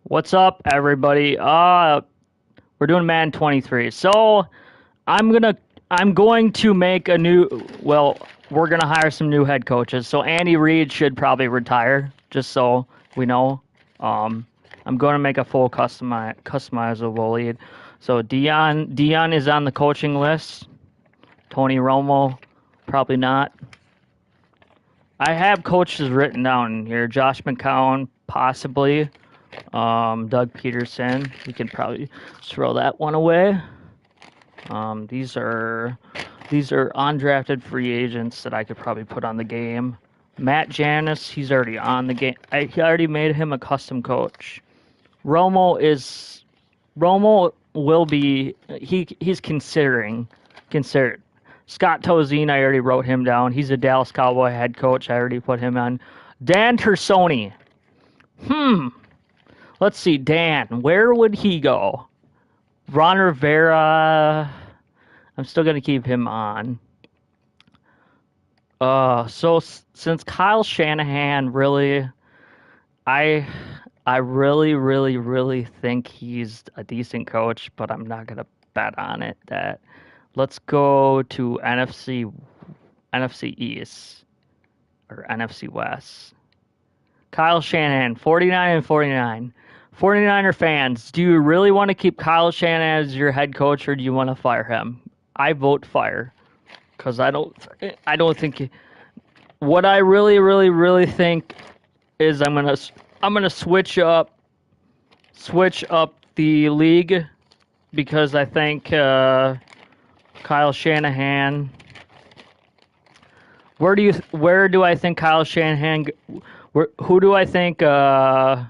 What's up, everybody? We're doing Madden 23. So I'm gonna I'm going to make a new. Well, we're gonna hire some new head coaches. So Andy Reid should probably retire, just so we know. Um, I'm going to make a full customizable lead. So Dion is on the coaching list. Tony Romo, probably not. I have coaches written down here. Josh McCown, possibly. Doug Peterson, we can probably throw that one away. These are undrafted free agents that I could probably put on the game. Matt Janis, he's already on the game. I already made him a custom coach. Romo will be he's considered. Scott Tozine, I already wrote him down. He's a Dallas Cowboy head coach. I already put him on. Dan Tersoni. Let's see, Dan. Where would he go? Ron Rivera. I'm still gonna keep him on. Since Kyle Shanahan really, I really think he's a decent coach, but I'm not gonna bet on it. That let's go to NFC East or NFC West. Kyle Shanahan, 49-49. 49er fans, do you really want to keep Kyle Shanahan as your head coach, or do you want to fire him? I vote fire, because I don't think. What I really think is I'm gonna switch up the league, because I think Kyle Shanahan. Where do I think Kyle Shanahan? Who do I think the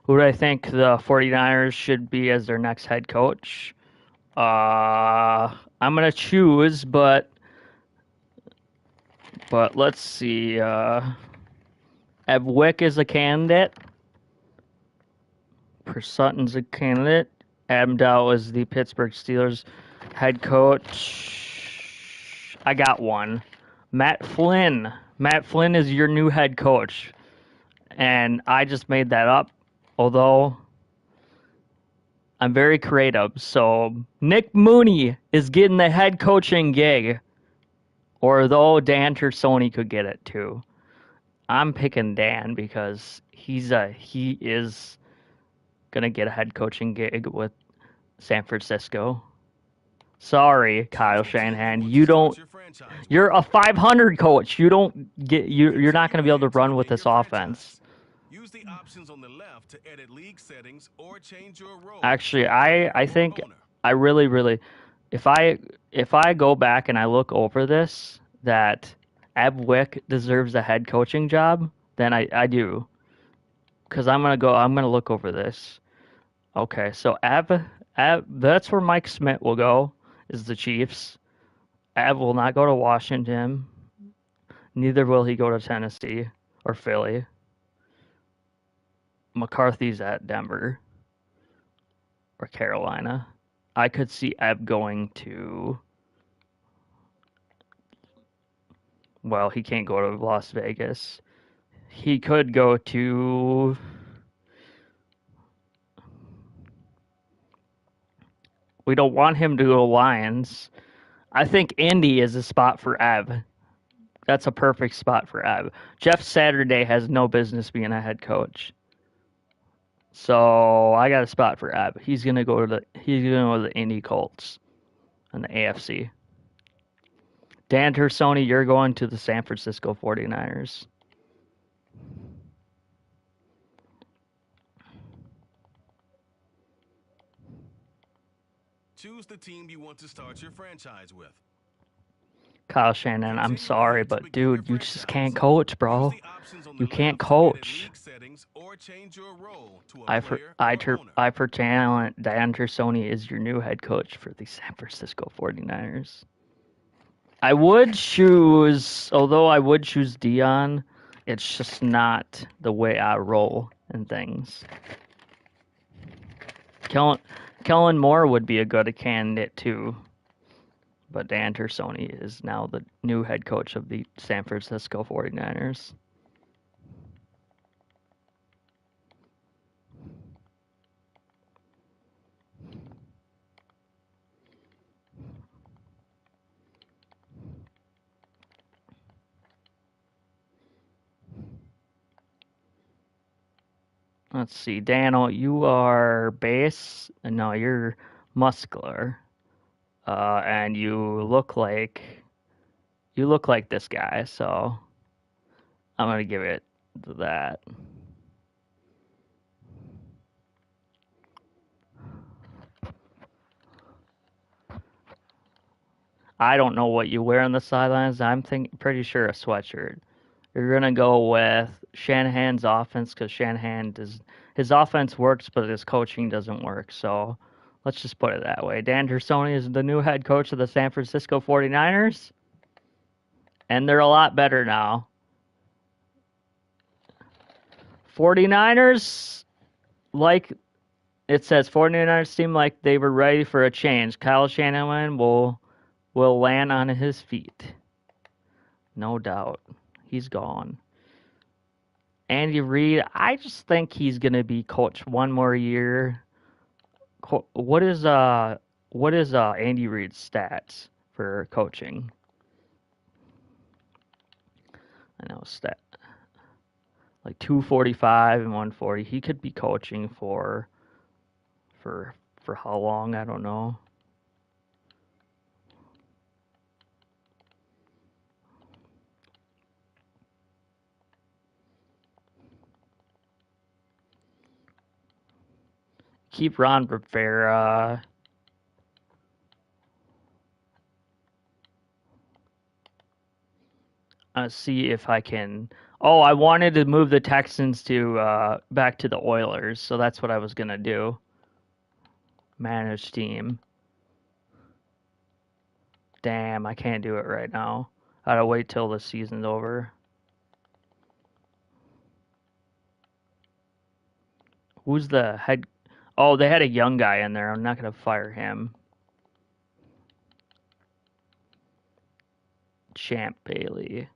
49ers should be as their next head coach? I'm gonna choose, but let's see. Ev Wick is a candidate. Sutton's a candidate. Adam Dow is the Pittsburgh Steelers head coach. I got one. Matt Flynn. Matt Flynn is your new head coach. And I just made that up, although I'm very creative. So Nick Mooney is getting the head coaching gig, or though Dan Tersoni could get it too. I'm picking Dan because he is gonna get a head coaching gig with San Francisco. Sorry, Kyle Shanahan, you're a 500 coach. You're not gonna be able to run with this offense. Use the options on the left to edit league settings or change your role. Actually, I think I really if I go back and I look over this, that Ab Wick deserves a head coaching job, then I do. Because I'm gonna look over this. Okay, so Ab that's where Mike Smith will go, is the Chiefs. Ab will not go to Washington. Neither will he go to Tennessee or Philly. McCarthy's at Denver or Carolina. I could see Ebb going to. Well, he can't go to Las Vegas. He could go to. We don't want him to go Lions. I think Indy is a spot for Ebb. That's a perfect spot for Ebb. Jeff Saturday has no business being a head coach. So I got a spot for Ab. He's gonna go to the Indy Colts in the AFC. Dan Tersoni, you're going to the San Francisco 49ers. Choose the team you want to start your franchise with. Kyle Shanahan, I'm sorry, but dude, you just can't coach, bro. You can't coach. I for talent, Dan Tersoni is your new head coach for the San Francisco 49ers. Although I would choose Dion, it's just not the way I roll and things. Kellen Moore would be a good candidate too. But Dan Tersoni is now the new head coach of the San Francisco 49ers. Let's see, Daniel, you are base. No, you're muscular. And you look like this guy, so I'm gonna give it to that. I don't know what you wear on the sidelines. Pretty sure a sweatshirt. You're gonna go with Shanahan's offense because his offense works, but his coaching doesn't work. So let's just put it that way. Dan Tersoni is the new head coach of the San Francisco 49ers, and they're a lot better now. 49ers, like it says, 49ers seem like they were ready for a change. Kyle Shanahan will land on his feet. No doubt. He's gone. Andy Reid, I just think he's gonna be coach one more year. What is Andy Reid's stats for coaching? I know stat like 245 and 140. He could be coaching for how long? I don't know. Keep Ron Rivera. See if I can. Oh, I wanted to move the Texans to back to the Oilers, so that's what I was gonna do. Manage team. Damn, I can't do it right now. I gotta wait till the season's over. Who's the head? Oh, they had a young guy in there. I'm not gonna fire him. Champ Bailey.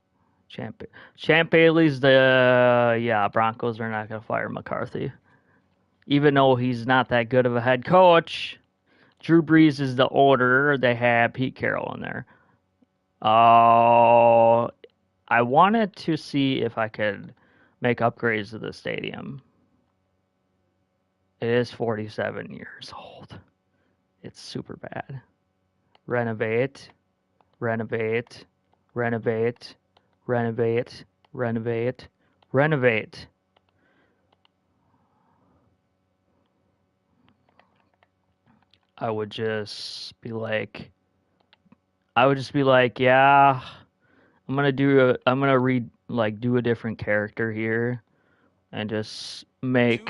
Champ Bailey's the Broncos are not gonna fire McCarthy, even though he's not that good of a head coach. Drew Brees is the owner. They have Pete Carroll in there. Oh, I wanted to see if I could make upgrades to the stadium. It is 47 years old. It's super bad. Renovate, renovate, renovate, renovate, renovate, renovate. I would just be like, yeah, I'm gonna read like do a different character here, and just make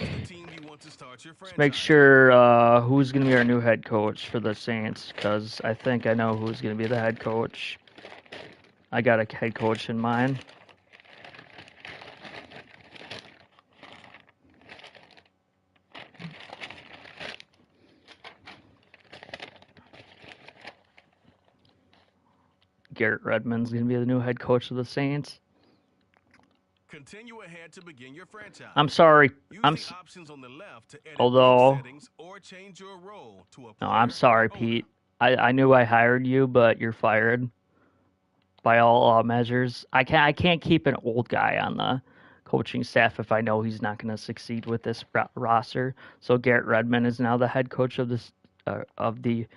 sure who's gonna be our new head coach for the Saints, because I think I know who's gonna be the head coach. I got a head coach in mind. Garrett Redmond's gonna be the new head coach of the Saints. Continue ahead to begin your franchise. I'm sorry. Options on the left to edit settings or change your role to a no, I'm sorry, Pete. I knew I hired you, but you're fired by all measures. I can't keep an old guy on the coaching staff if I know he's not going to succeed with this roster. So Garrett Redmond is now the head coach of this of the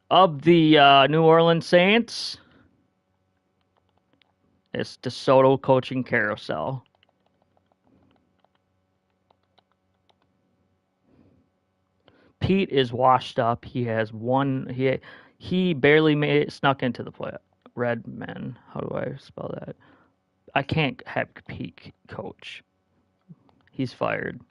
New Orleans Saints. It's DeSoto coaching carousel. Pete is washed up. He has one. He barely snuck into the play. Redman. How do I spell that? I can't have Pete coach. He's fired.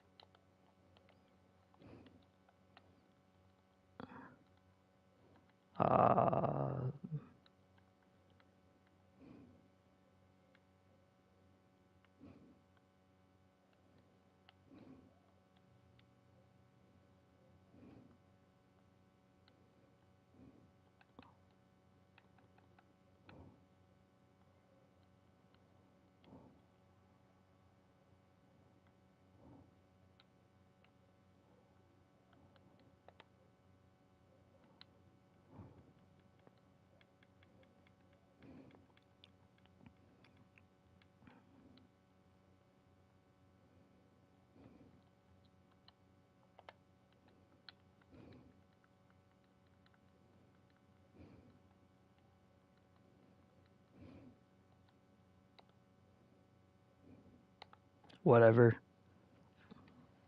Whatever.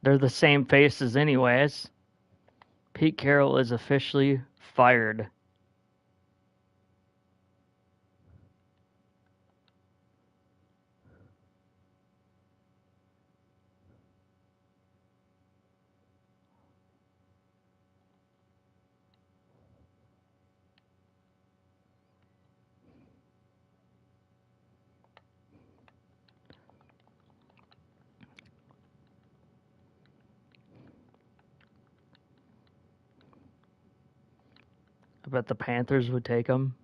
They're the same faces anyways. Pete Carroll is officially fired. I bet the Panthers would take him.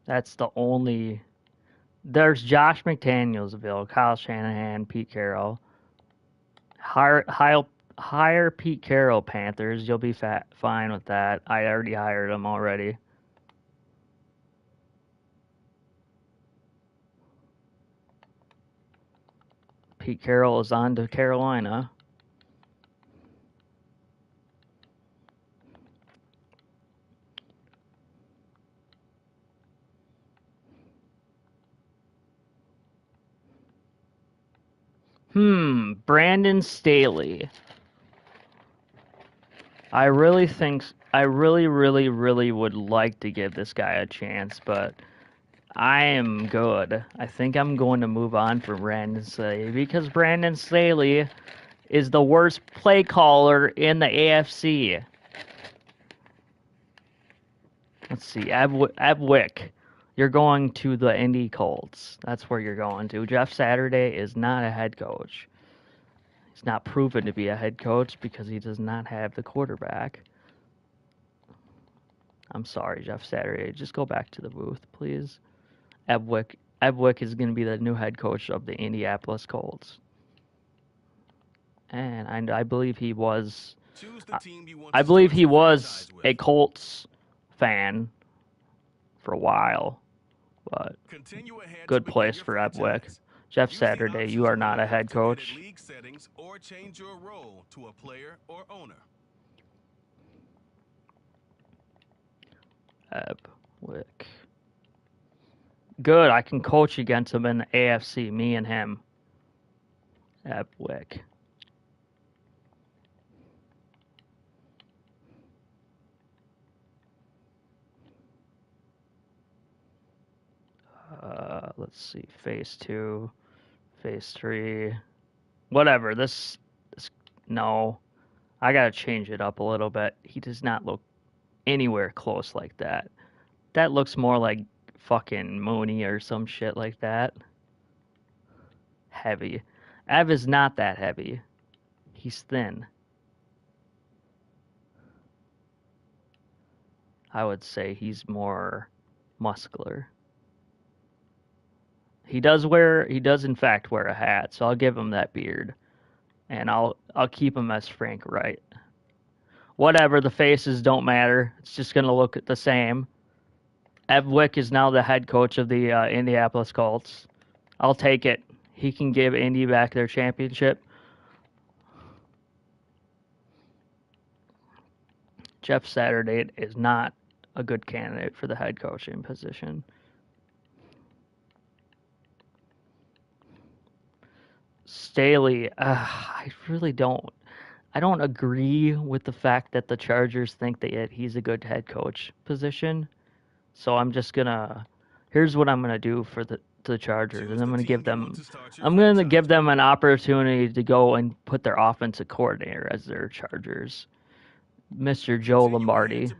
That's the only. There's Josh McDanielsville, Kyle Shanahan, Pete Carroll. Hire Pete Carroll, Panthers. You'll be fine with that. I already hired him already. Pete Carroll is on to Carolina. Brandon Staley. I really really would like to give this guy a chance, but I am good. I think I'm going to move on from Brandon Staley because Brandon Staley is the worst play caller in the AFC. Let's see, Wick. You're going to the Indy Colts. That's where you're going to. Jeff Saturday is not a head coach. He's not proven to be a head coach because he does not have the quarterback. I'm sorry, Jeff Saturday. Just go back to the booth, please. Wick is going to be the new head coach of the Indianapolis Colts. And I believe he was a Colts fan for a while. But good place for Wick. Jeff Saturday, you are not a head coach. Or change your role to a player or owner. Wick. Good, I can coach against him in the AFC, me and him. Wick. Let's see, phase 2, phase 3, whatever. No, I gotta change it up a little bit. He does not look anywhere close like that. That looks more like fucking Mooney or some shit like that. Heavy. Ev is not that heavy. He's thin. I would say he's more muscular. He does in fact wear a hat, so I'll give him that beard. And I'll keep him as Frank Wright. Whatever, the faces don't matter. It's just gonna look the same. Wick is now the head coach of the Indianapolis Colts. I'll take it. He can give Indy back their championship. Jeff Saturday is not a good candidate for the head coaching position. Staley, I really don't. I don't agree with the fact that the Chargers think that he's a good head coach position. So I'm just gonna. Here's what I'm gonna do for the Chargers, and I'm gonna give them an opportunity to go and put their offensive coordinator as their Chargers, Mr. Joe Lombardi.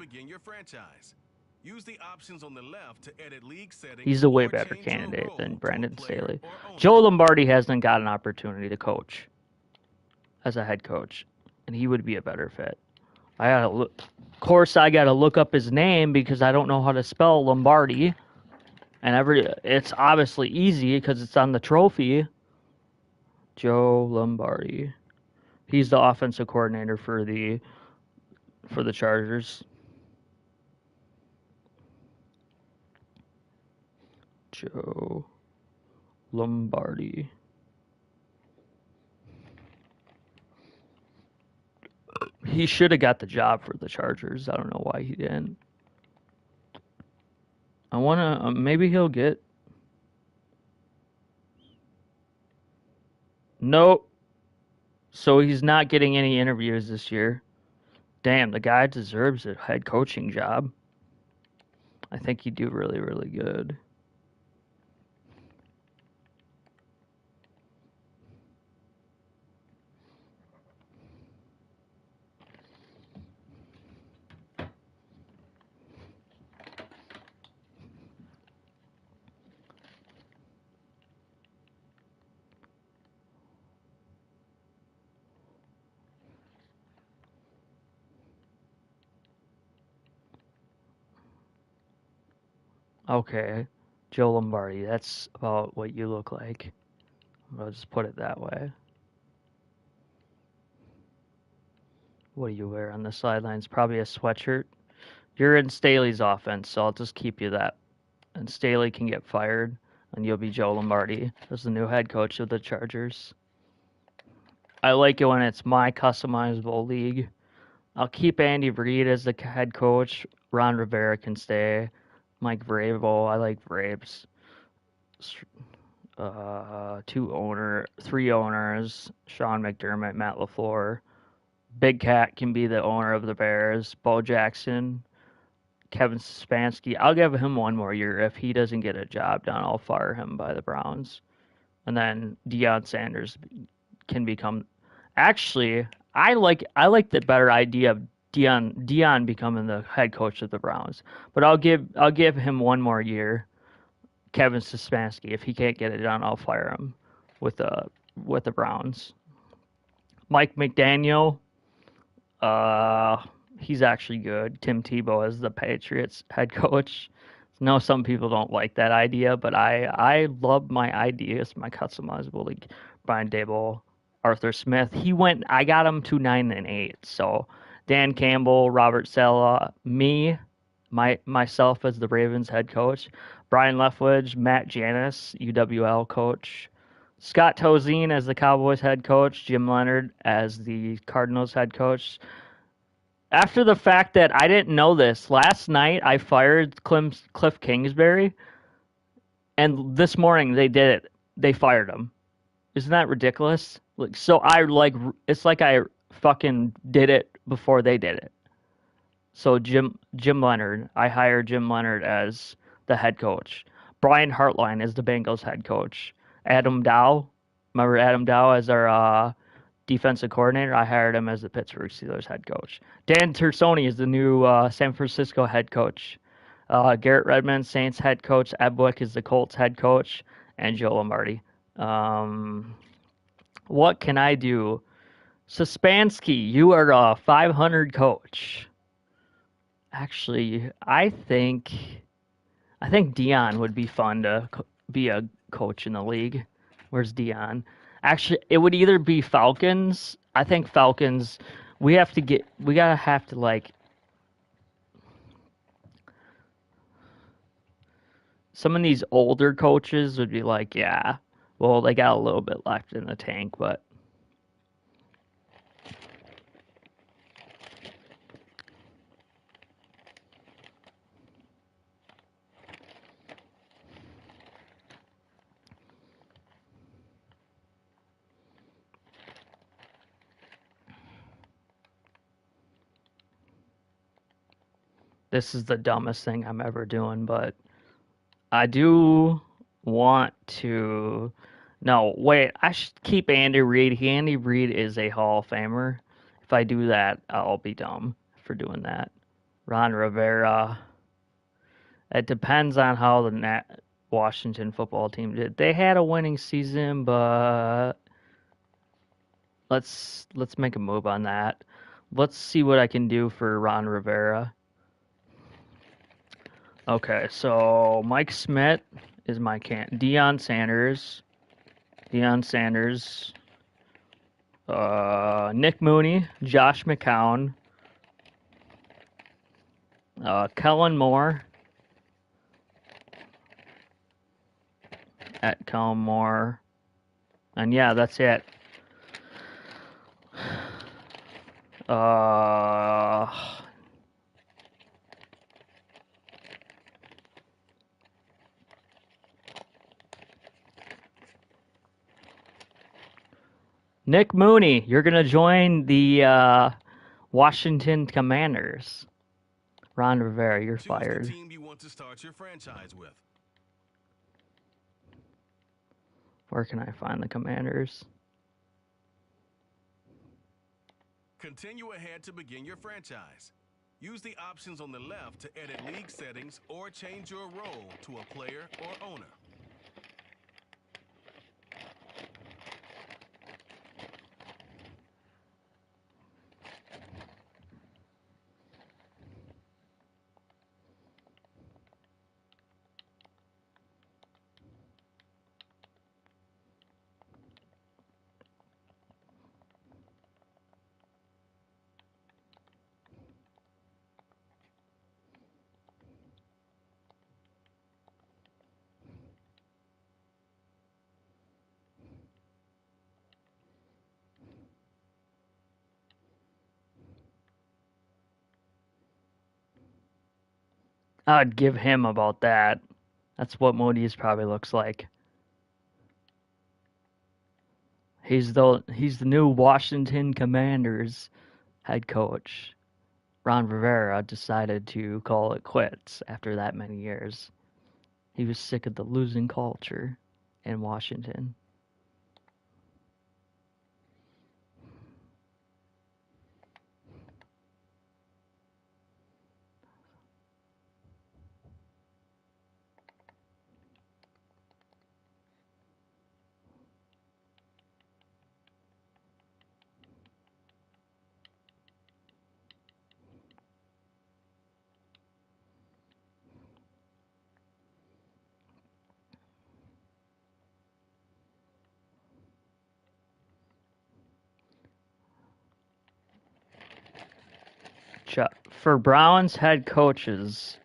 Use the options on the left to edit league settings. He's a way better candidate than Brandon Staley. Joe Lombardi hasn't got an opportunity to coach as a head coach, and he would be a better fit. Of course, I gotta look up his name because I don't know how to spell Lombardi, and it's obviously easy because it's on the trophy. Joe Lombardi. He's the offensive coordinator for the Chargers. Joe Lombardi. He should have got the job for the Chargers. I don't know why he didn't. I want to. Maybe he'll get. Nope. So he's not getting any interviews this year. Damn, the guy deserves a head coaching job. I think he'd do really, really good. Okay, Joe Lombardi. That's about what you look like. I'll just put it that way. What do you wear on the sidelines? Probably a sweatshirt. You're in Staley's offense, so I'll just keep you that. And Staley can get fired, and you'll be Joe Lombardi as the new head coach of the Chargers. I like it when it's my customizable league. I'll keep Andy Reid as the head coach. Ron Rivera can stay. Mike Vrabel. I like Vrabes. Three owners. Sean McDermott, Matt LaFleur. Big Cat can be the owner of the Bears. Bo Jackson, Kevin Stefanski. I'll give him one more year. If he doesn't get a job done, I'll fire him by the Browns. And then Deion Sanders can become. Actually, I like the better idea of Deion becoming the head coach of the Browns. But I'll give him one more year. Kevin Stefanski. If he can't get it done, I'll fire him with the Browns. Mike McDaniel. He's actually good. Tim Tebow as the Patriots head coach. I know some people don't like that idea, but I love my ideas, my customizable league. Brian Dable, Arthur Smith. I got him to 9-8. So Dan Campbell, Robert Saleh, myself as the Ravens head coach, Brian Leftwich, Matt Janis, UWL coach, Scott Tozine as the Cowboys head coach, Jim Leonard as the Cardinals head coach. After the fact that I didn't know this, last night I fired Cliff Kingsbury, and this morning they did it. They fired him. Isn't that ridiculous? It's like I fucking did it before they did it. So Jim Leonard, I hired Jim Leonard as the head coach. Brian Hartline is the Bengals head coach. Adam Dow, remember Adam Dow as our defensive coordinator? I hired him as the Pittsburgh Steelers head coach. Dan Tersoni is the new San Francisco head coach. Garrett Redmond, Saints head coach. Ebwick is the Colts head coach. And Joe Lombardi. What can I do? Suspansky, you are a 500 coach. Actually, I think Dion would be fun to be a coach in the league. Where's Dion? Actually, it would either be Falcons. I think Falcons. Some of these older coaches would be like, yeah, well, they got a little bit left in the tank, but this is the dumbest thing I'm ever doing, but I do want to. No, wait, I should keep Andy Reid. Andy Reid is a Hall of Famer. If I do that, I'll be dumb for doing that. Ron Rivera. It depends on how the Washington football team did. They had a winning season, but let's make a move on that. Let's see what I can do for Ron Rivera. Okay, so Mike Smith is my Deion Sanders. Nick Mooney, Josh McCown, Kellen Moore, at Kellen Moore, and yeah, that's it. Uh, Nick Mooney, you're gonna join the Washington Commanders. Ron Rivera, you're Choose the fired. team you want to start your franchise with. Where can I find the Commanders? Continue ahead to begin your franchise. Use the options on the left to edit league settings or change your role to a player or owner. I'd give him about that. That's what Moody's probably looks like. He's the new Washington Commanders head coach. Ron Rivera decided to call it quits after that many years. He was sick of the losing culture in Washington. For Browns head coaches,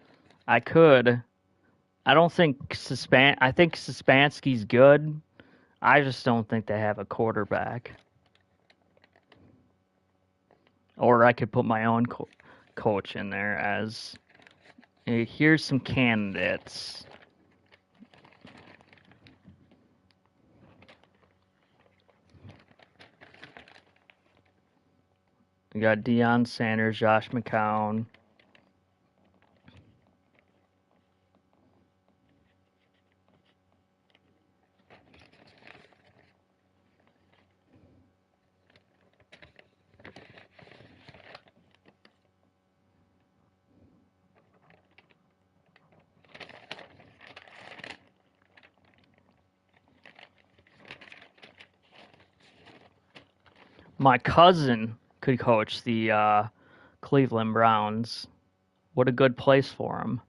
I don't think I think Stefanski's good. I just don't think they have a quarterback. Or I could put my own coach in there as here's some candidates. We got Deion Sanders, Josh McCown. My cousin could coach the Cleveland Browns. What a good place for him.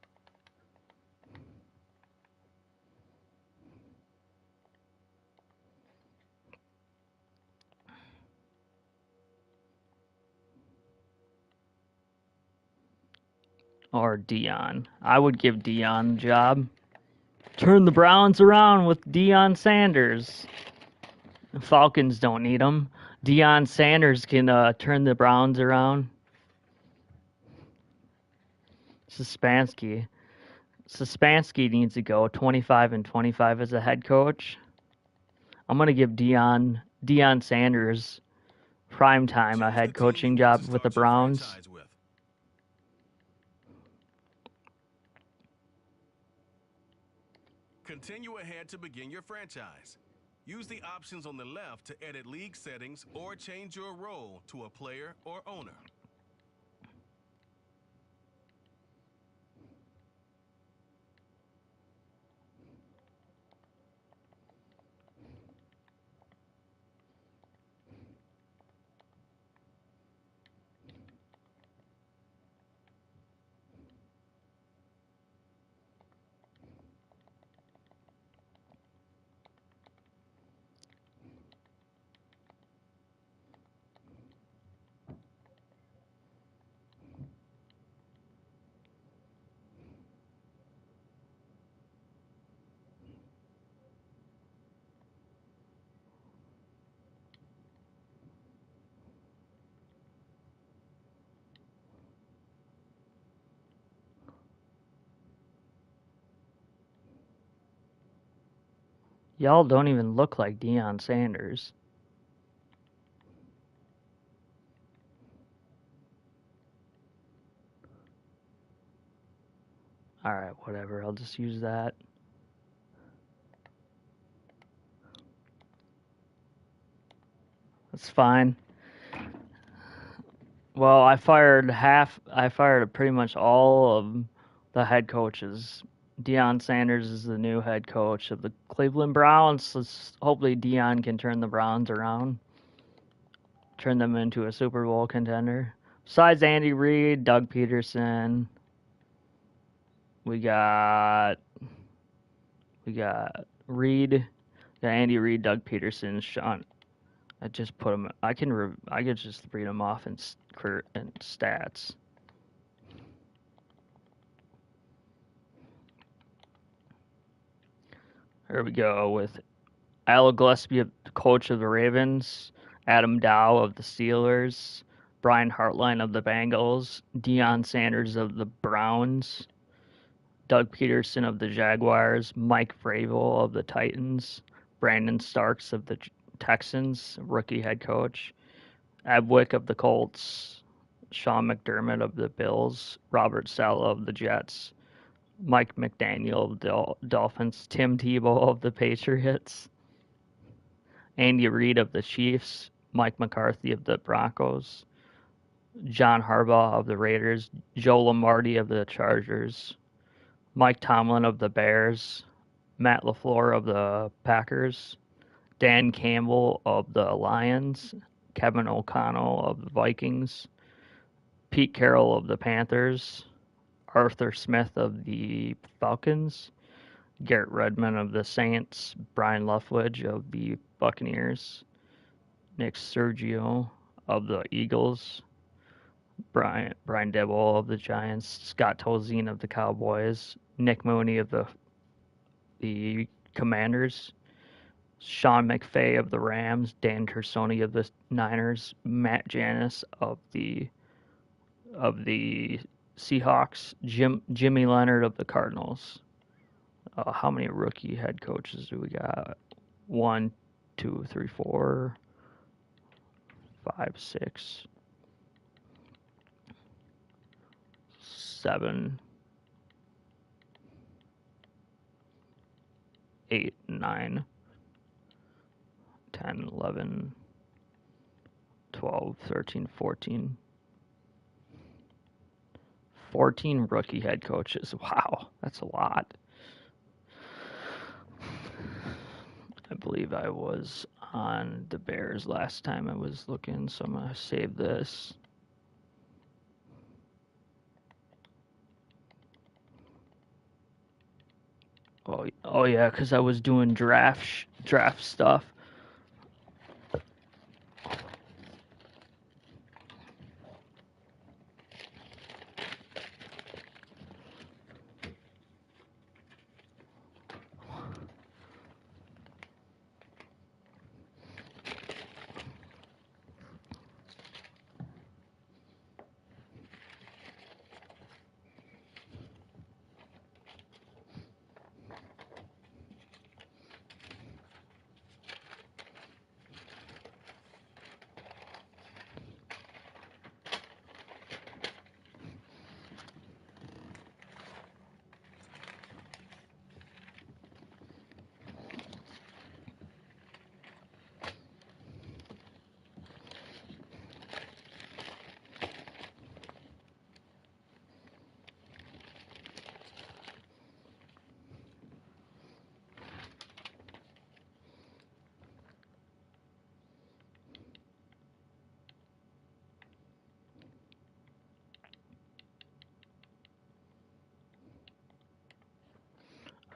Or Deion. I would give Deion the job. Turn the Browns around with Deion Sanders. The Falcons don't need him. Deion Sanders can turn the Browns around. Stefanski needs to go 25-25 as a head coach. I'm gonna give Deion Sanders prime time a Choose the head team you coaching want job to with the start your Browns. franchise with. Continue ahead to begin your franchise. Use the options on the left to edit league settings or change your role to a player or owner. Y'all don't even look like Deion Sanders. Alright, whatever. I'll just use that. That's fine. Well, I fired pretty much all of the head coaches. Deion Sanders is the new head coach of the Cleveland Browns. Hopefully Deion can turn the Browns around, turn them into a Super Bowl contender. Besides Andy Reid, Doug Peterson, we got Reid, got Andy Reid, Doug Peterson, Sean. I just put them. I could just read them off in stats. Here we go with Al Gillespie, coach of the Ravens, Adam Dow of the Steelers, Brian Hartline of the Bengals, Deion Sanders of the Browns, Doug Peterson of the Jaguars, Mike Vrabel of the Titans, Brandon Starks of the Texans, rookie head coach, Abwick of the Colts, Sean McDermott of the Bills, Robert Saleh of the Jets, Mike McDaniel of the Dolphins, Tim Tebow of the Patriots, Andy Reid of the Chiefs, Mike McCarthy of the Broncos, John Harbaugh of the Raiders, Joe Lombardi of the Chargers, Mike Tomlin of the Bears, Matt LaFleur of the Packers, Dan Campbell of the Lions, Kevin O'Connell of the Vikings, Pete Carroll of the Panthers, Arthur Smith of the Falcons, Garrett Redmond of the Saints, Brian Leftwich of the Buccaneers, Nick Sergio of the Eagles, Brian Dibble of the Giants, Scott Tolzien of the Cowboys, Nick Mooney of the Commanders, Sean McVay of the Rams, Dan Tersoni of the Niners, Matt Janis of the Seahawks, Jimmy Leonard of the Cardinals. How many rookie head coaches do we got? 1, 2, 3, 4, 5, 6, 7, 8, 9, 10, 11, 12, 13, 14. 14 rookie head coaches. Wow, that's a lot. I believe I was on the Bears last time I was looking, so I'm going to save this. Oh yeah, because I was doing draft stuff.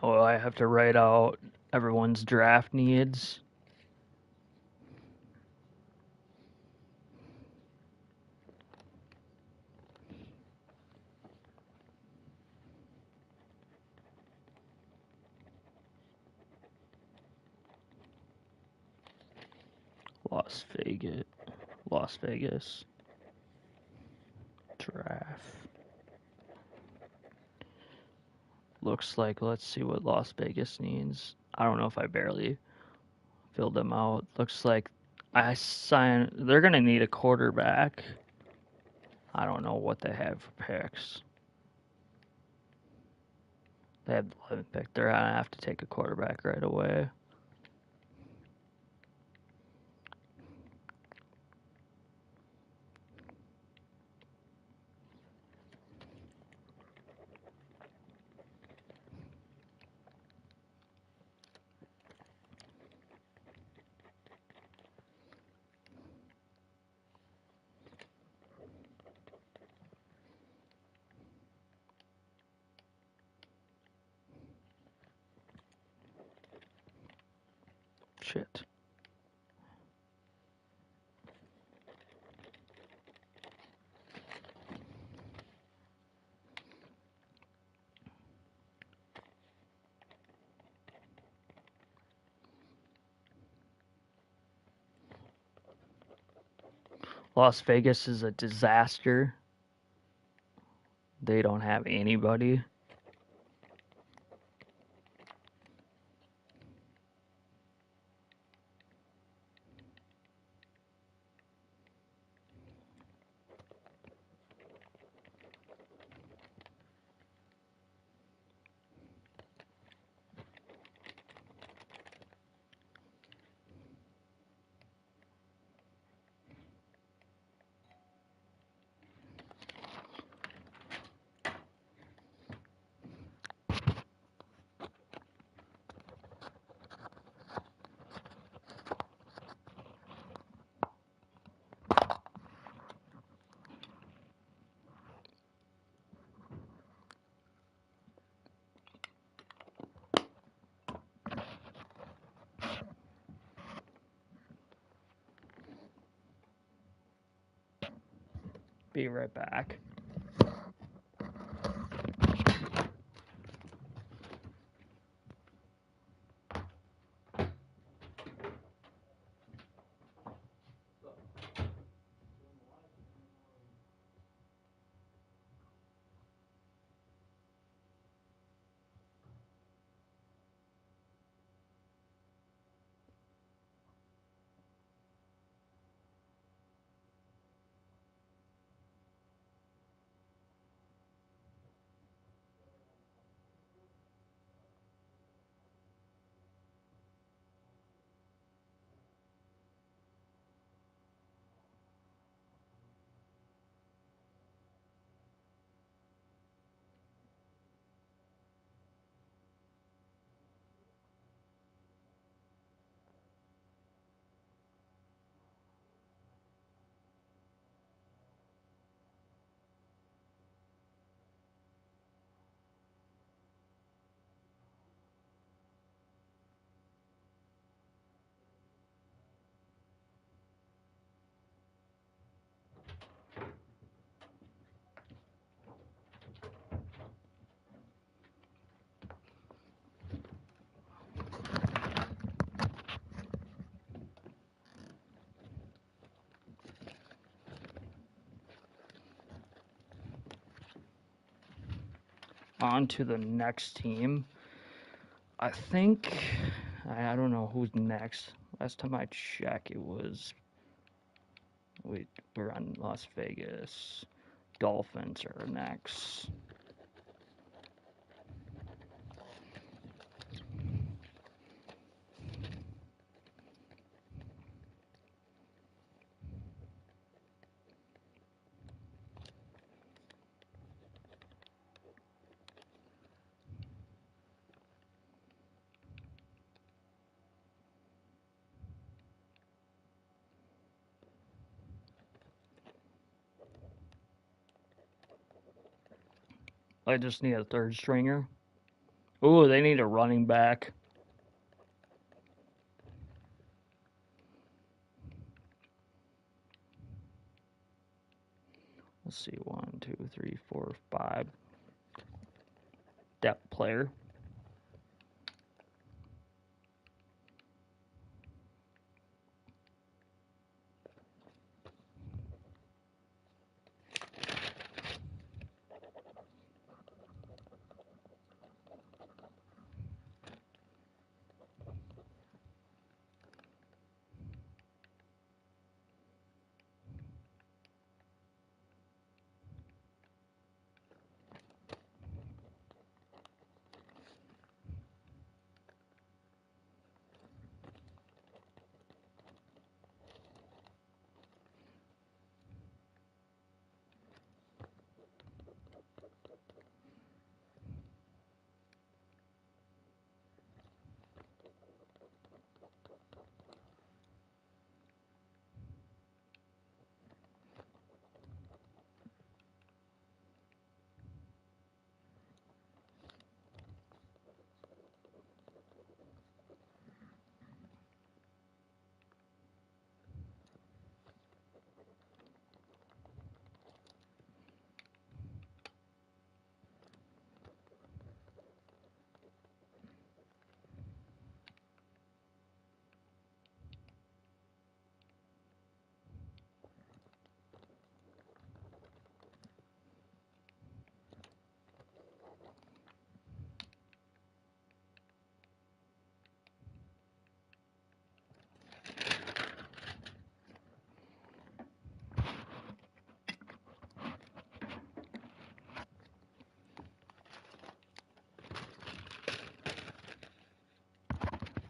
Oh, I have to write out everyone's draft needs. Las Vegas. Las Vegas. Draft. Looks like, let's see what Las Vegas needs. I don't know if I barely filled them out. Looks like they're going to need a quarterback. I don't know what they have for picks. They have the 11th pick. They're going to have to take a quarterback right away. Shit. Las Vegas is a disaster. They don't have anybody. Be right back. On to the next team. I think I don't know who's next. Last time I checked, it was we're on Las Vegas. Dolphins are next. I just need a third stringer. Ooh, they need a running back. Let's see, 1, 2, 3, 4, 5. Depth player.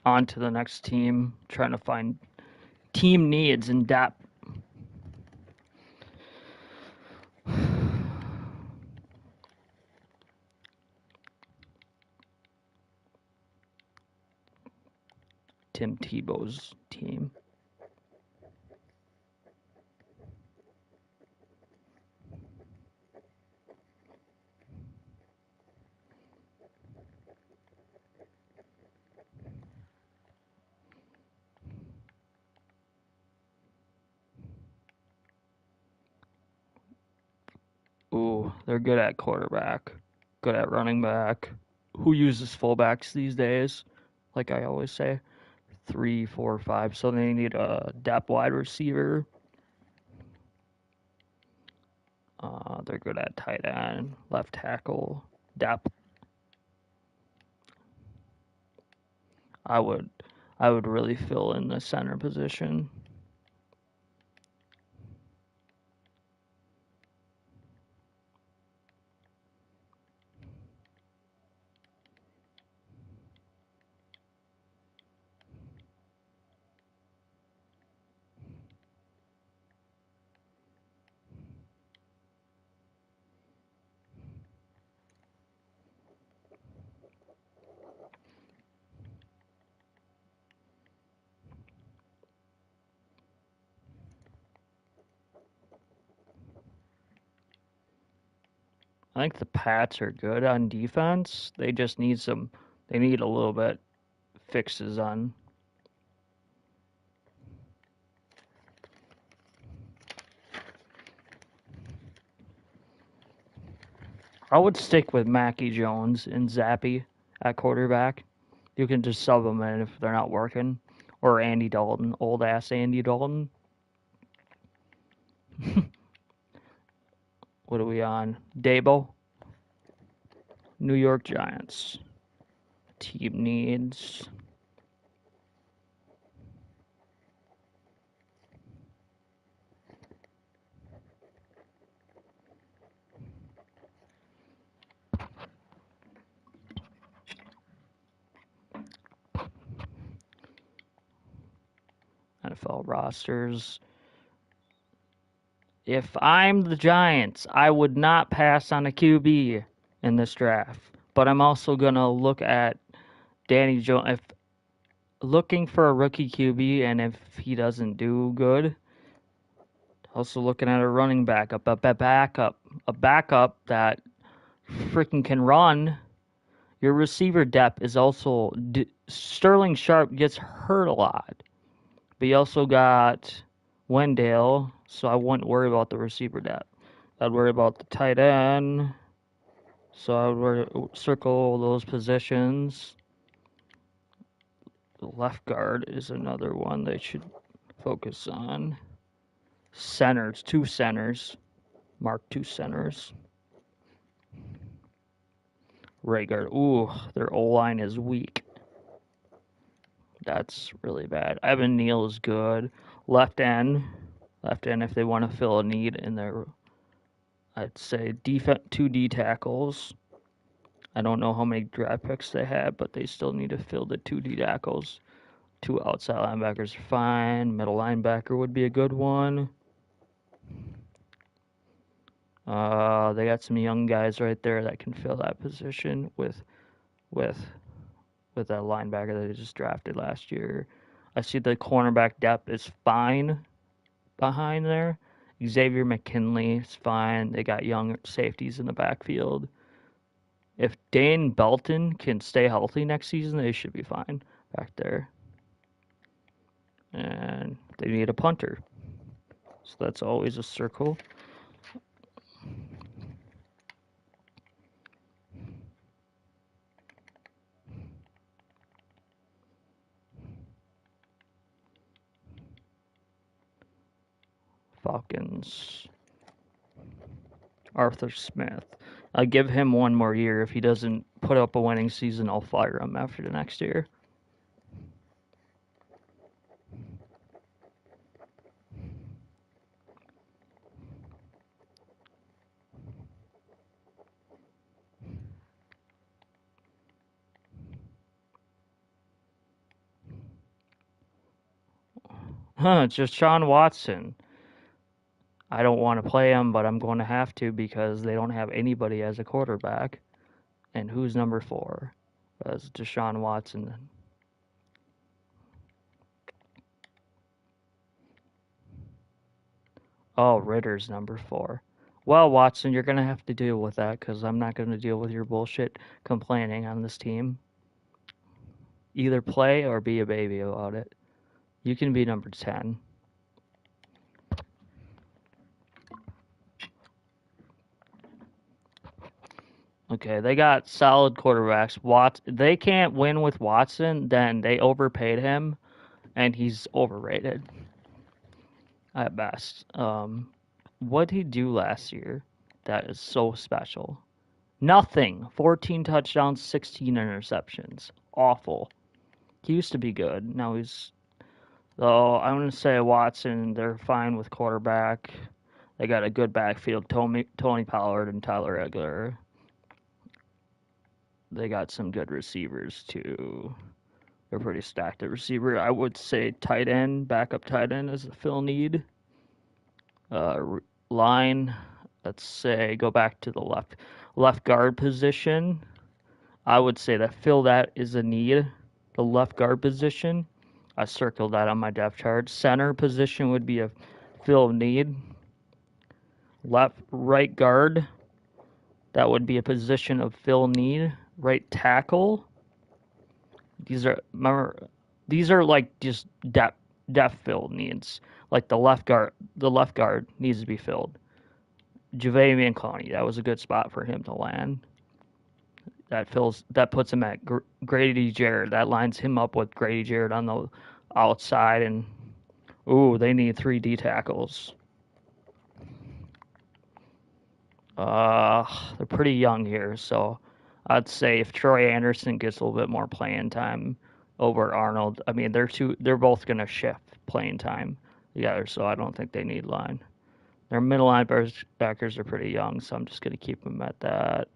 on to the next team, trying to find team needs and depth. Tim Tebow's team. Ooh, they're good at quarterback, good at running back. Who uses fullbacks these days? Like I always say, 3, 4, 5. So they need a depth wide receiver. They're good at tight end, left tackle, depth. I would really fill in the center position. I think the Pats are good on defense. They just need they need a little bit fixes on. I would stick with Mackie Jones and Zappy at quarterback. You can just sub them in if they're not working. Or Andy Dalton, old ass Andy Dalton. What are we on? Dabo? New York Giants. Team needs. NFL rosters. If I'm the Giants, I would not pass on a QB in this draft. But I'm also going to look at Danny Jones. If looking for a rookie QB, and if he doesn't do good, also looking at a running back, a backup that freaking can run. Your receiver depth is also Sterling Sharp gets hurt a lot, but you also got Wendell, so I wouldn't worry about the receiver depth. I'd worry about the tight end, so I would circle those positions. The left guard is another one they should focus on. Centers, 2 centers. Mark 2 centers. Right guard. Ooh, their O-line is weak. That's really bad. Evan Neal is good. Left end, if they want to fill a need in their, I'd say 2 D tackles. I don't know how many draft picks they have, but they still need to fill the 2 D tackles. 2 outside linebackers are fine. Middle linebacker would be a good one. They got some young guys right there that can fill that position with that linebacker that they just drafted last year. I see the cornerback depth is fine behind there. Xavier McKinley is fine. They got young safeties in the backfield. If Dane Belton can stay healthy next season, they should be fine back there. And they need a punter. So that's always a circle. Falcons. Arthur Smith. I'll give him one more year. If he doesn't put up a winning season, I'll fire him after the next year. It's just Sean Watson. I don't want to play him, but I'm going to have to because they don't have anybody as a quarterback. And who's number 4? That's Deshaun Watson. Oh, Ritter's number 4. Well, Watson, you're going to have to deal with that because I'm not going to deal with your bullshit complaining on this team. Either play or be a baby about it. You can be number 10. Okay, they got solid quarterbacks. They can't win with Watson, then they overpaid him, and he's overrated at best. What did he do last year that is so special? Nothing. 14 touchdowns, 16 interceptions. Awful. He used to be good. Now he's. Though I'm going to say Watson, they're fine with quarterback. They got a good backfield. Tony Pollard and Tyler Egler. They got some good receivers too. They're pretty stacked at receiver. I would say tight end, backup tight end is a fill need. Line, let's say go back to the left guard position. I would say that is a need. The left guard position. I circled that on my depth chart. Center position would be a fill need. Right guard. That would be a position of fill need. Right tackle. These are like just depth fill needs. Like the left guard needs to be filled. JaVale McClowney, that was a good spot for him to land. That puts him at Grady Jarrett. That lines him up with Grady Jarrett on the outside, and they need 3 D tackles. They're pretty young here, so I'd say if Troy Anderson gets a little bit more playing time over Arnold, I mean they're both gonna shift playing time together, so I don't think they need line. Their middle linebackers are pretty young, so I'm just gonna keep them at that.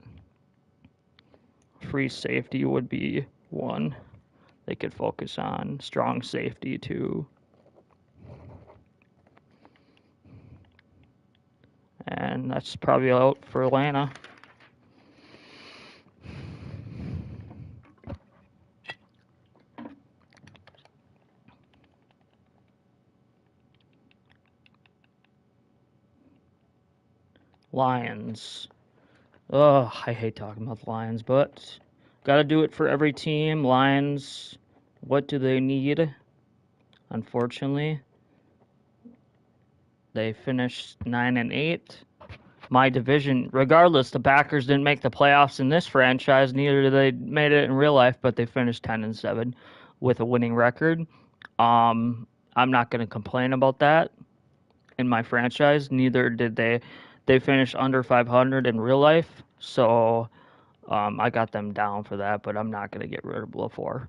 Free safety would be one they could focus on. Strong safety too. And that's probably out for Atlanta. Lions. Oh, I hate talking about the Lions, but gotta do it for every team. Lions, what do they need? Unfortunately, they finished 9-8. My division, regardless, the Packers didn't make the playoffs in this franchise. Neither did they made it in real life, but they finished 10-7 with a winning record. I'm not going to complain about that in my franchise. Neither did they. They finished under 500 in real life, so I got them down for that. But I'm not going to get rid of LaFleur.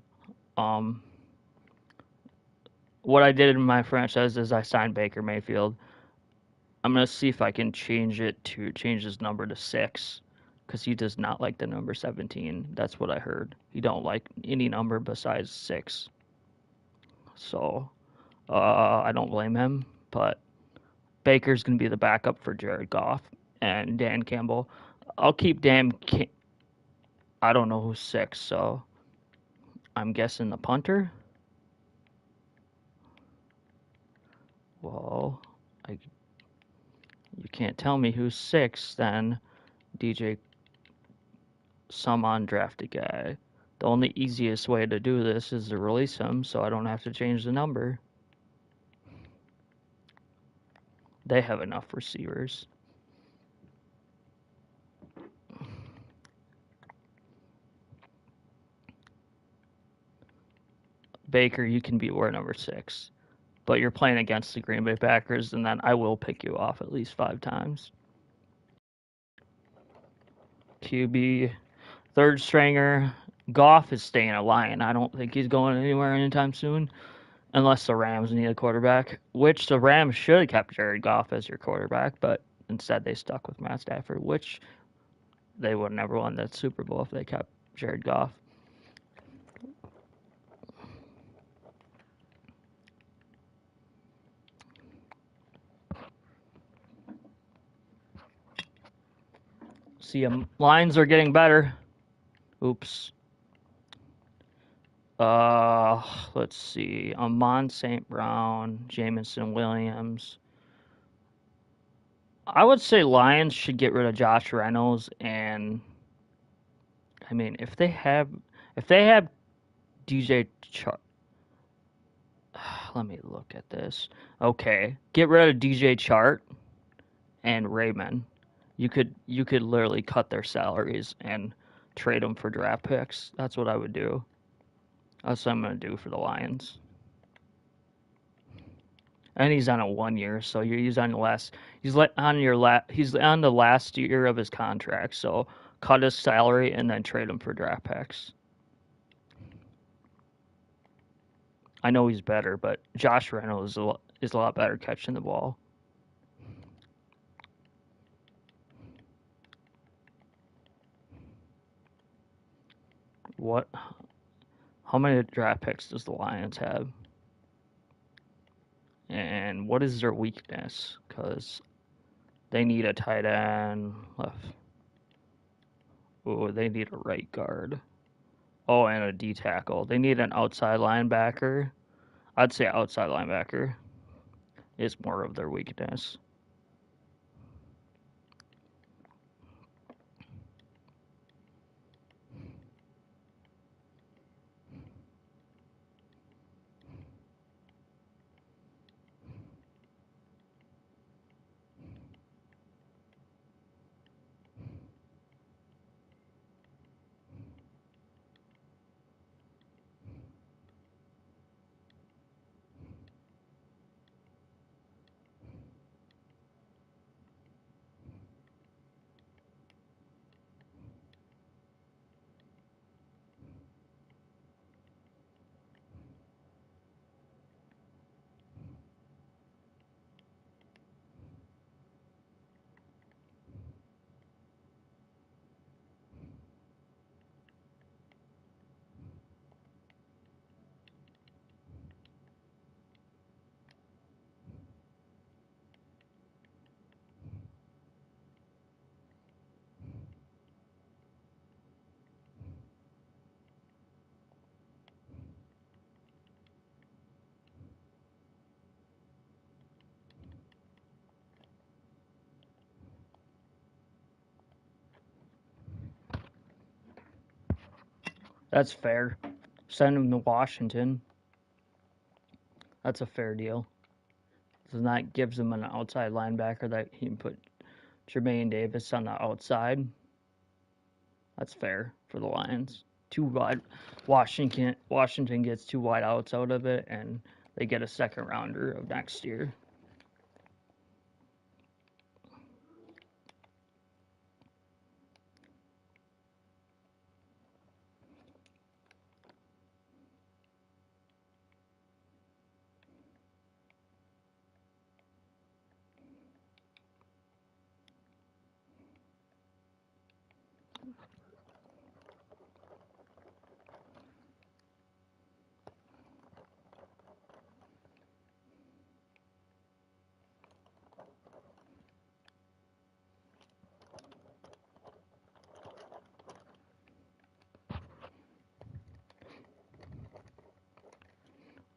What I did in my franchise is I signed Baker Mayfield. I'm gonna see if I can change his number to 6, because he does not like the number 17. That's what I heard. He don't like any number besides 6. So I don't blame him. But Baker's gonna be the backup for Jared Goff and Dan Campbell. I'll keep I don't know who's 6, so I'm guessing the punter. Well, you can't tell me who's 6, then DJ, some undrafted guy. The only easiest way to do this is to release him so I don't have to change the number. They have enough receivers. Baker, you can be wear number 6. But you're playing against the Green Bay Packers, and then I will pick you off at least 5 times. QB, third stringer. Goff is staying a Lion. I don't think he's going anywhere anytime soon, unless the Rams need a quarterback, which the Rams should have kept Jared Goff as your quarterback, but instead they stuck with Matt Stafford, which they would never won that Super Bowl if they kept Jared Goff. See, Lions are getting better. Oops. Let's see. Amon St. Brown, Jamison Williams. I would say Lions should get rid of Josh Reynolds, and I mean if they have DJ Char. Let me look at this. Okay, get rid of DJ Chart and Raymond. You could literally cut their salaries and trade them for draft picks. That's what I would do. That's what I'm gonna do for the Lions. And he's on a 1 year, so he's on the last. He's He's on the last year of his contract, so cut his salary and then trade him for draft picks. I know he's better, but Josh Reynolds is a lot better catching the ball. What? How many draft picks does the Lions have? And what is their weakness? Because they need a tight end left. Oh, they need a right guard. Oh, and a D tackle. They need an outside linebacker. I'd say outside linebacker is more of their weakness. That's fair. Send him to Washington. That's a fair deal. So that gives him an outside linebacker that he can put Jermaine Davis on the outside. That's fair for the Lions. Too wide. Washington gets 2 wide outs out of it, and they get a second rounder of next year.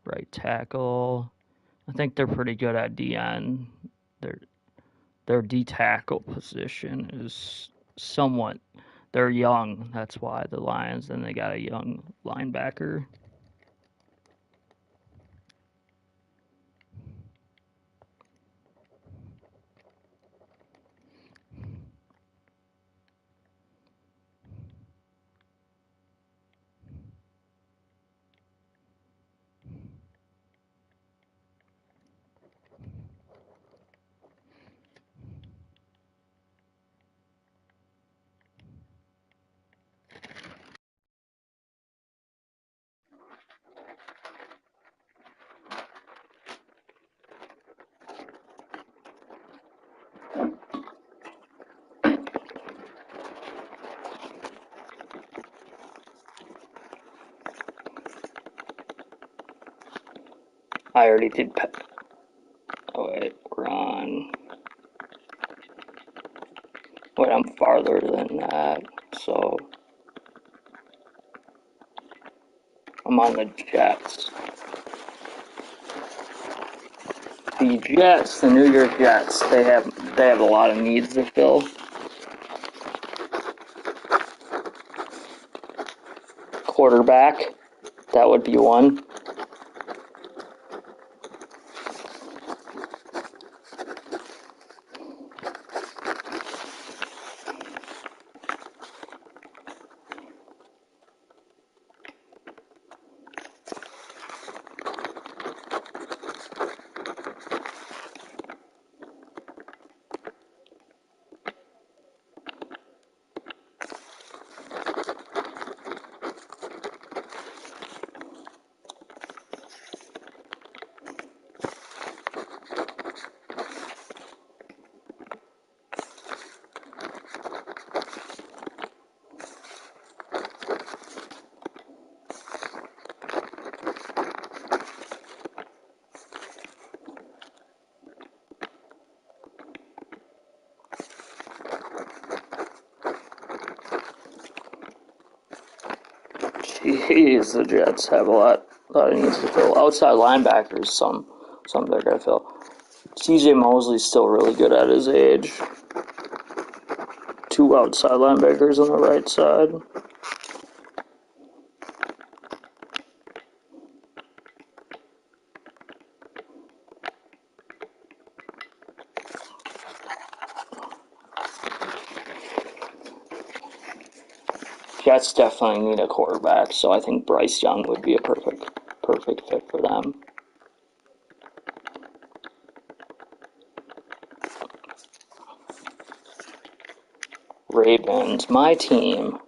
Right tackle. I think they're pretty good at DN. Their D tackle position is somewhat. They're young. That's why the Lions. And they got a young linebacker. I already did. Oh wait, we're on. but I'm farther than that, so I'm on the Jets. The Jets, the New York Jets, they have a lot of needs to fill. Quarterback, that would be one. Jeez, the Jets have a lot of needs to fill. Outside linebackers, some they're gonna fill. CJ Mosley's still really good at his age. 2 outside linebackers on the right side. Jets definitely need a quarterback, so I think Bryce Young would be a perfect fit for them. Ravens, my team.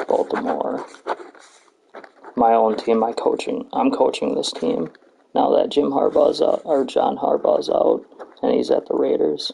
Baltimore. My own team, I'm coaching this team now that John Harbaugh's out, and he's at the Raiders.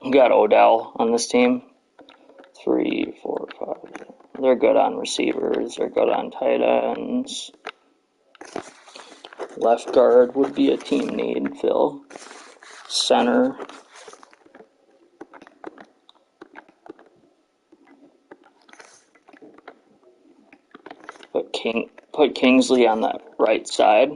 We got Odell on this team. 3, 4, 5. They're good on receivers. They're good on tight ends. Left guard would be a team need, Phil. Center. Put Kingsley on the right side.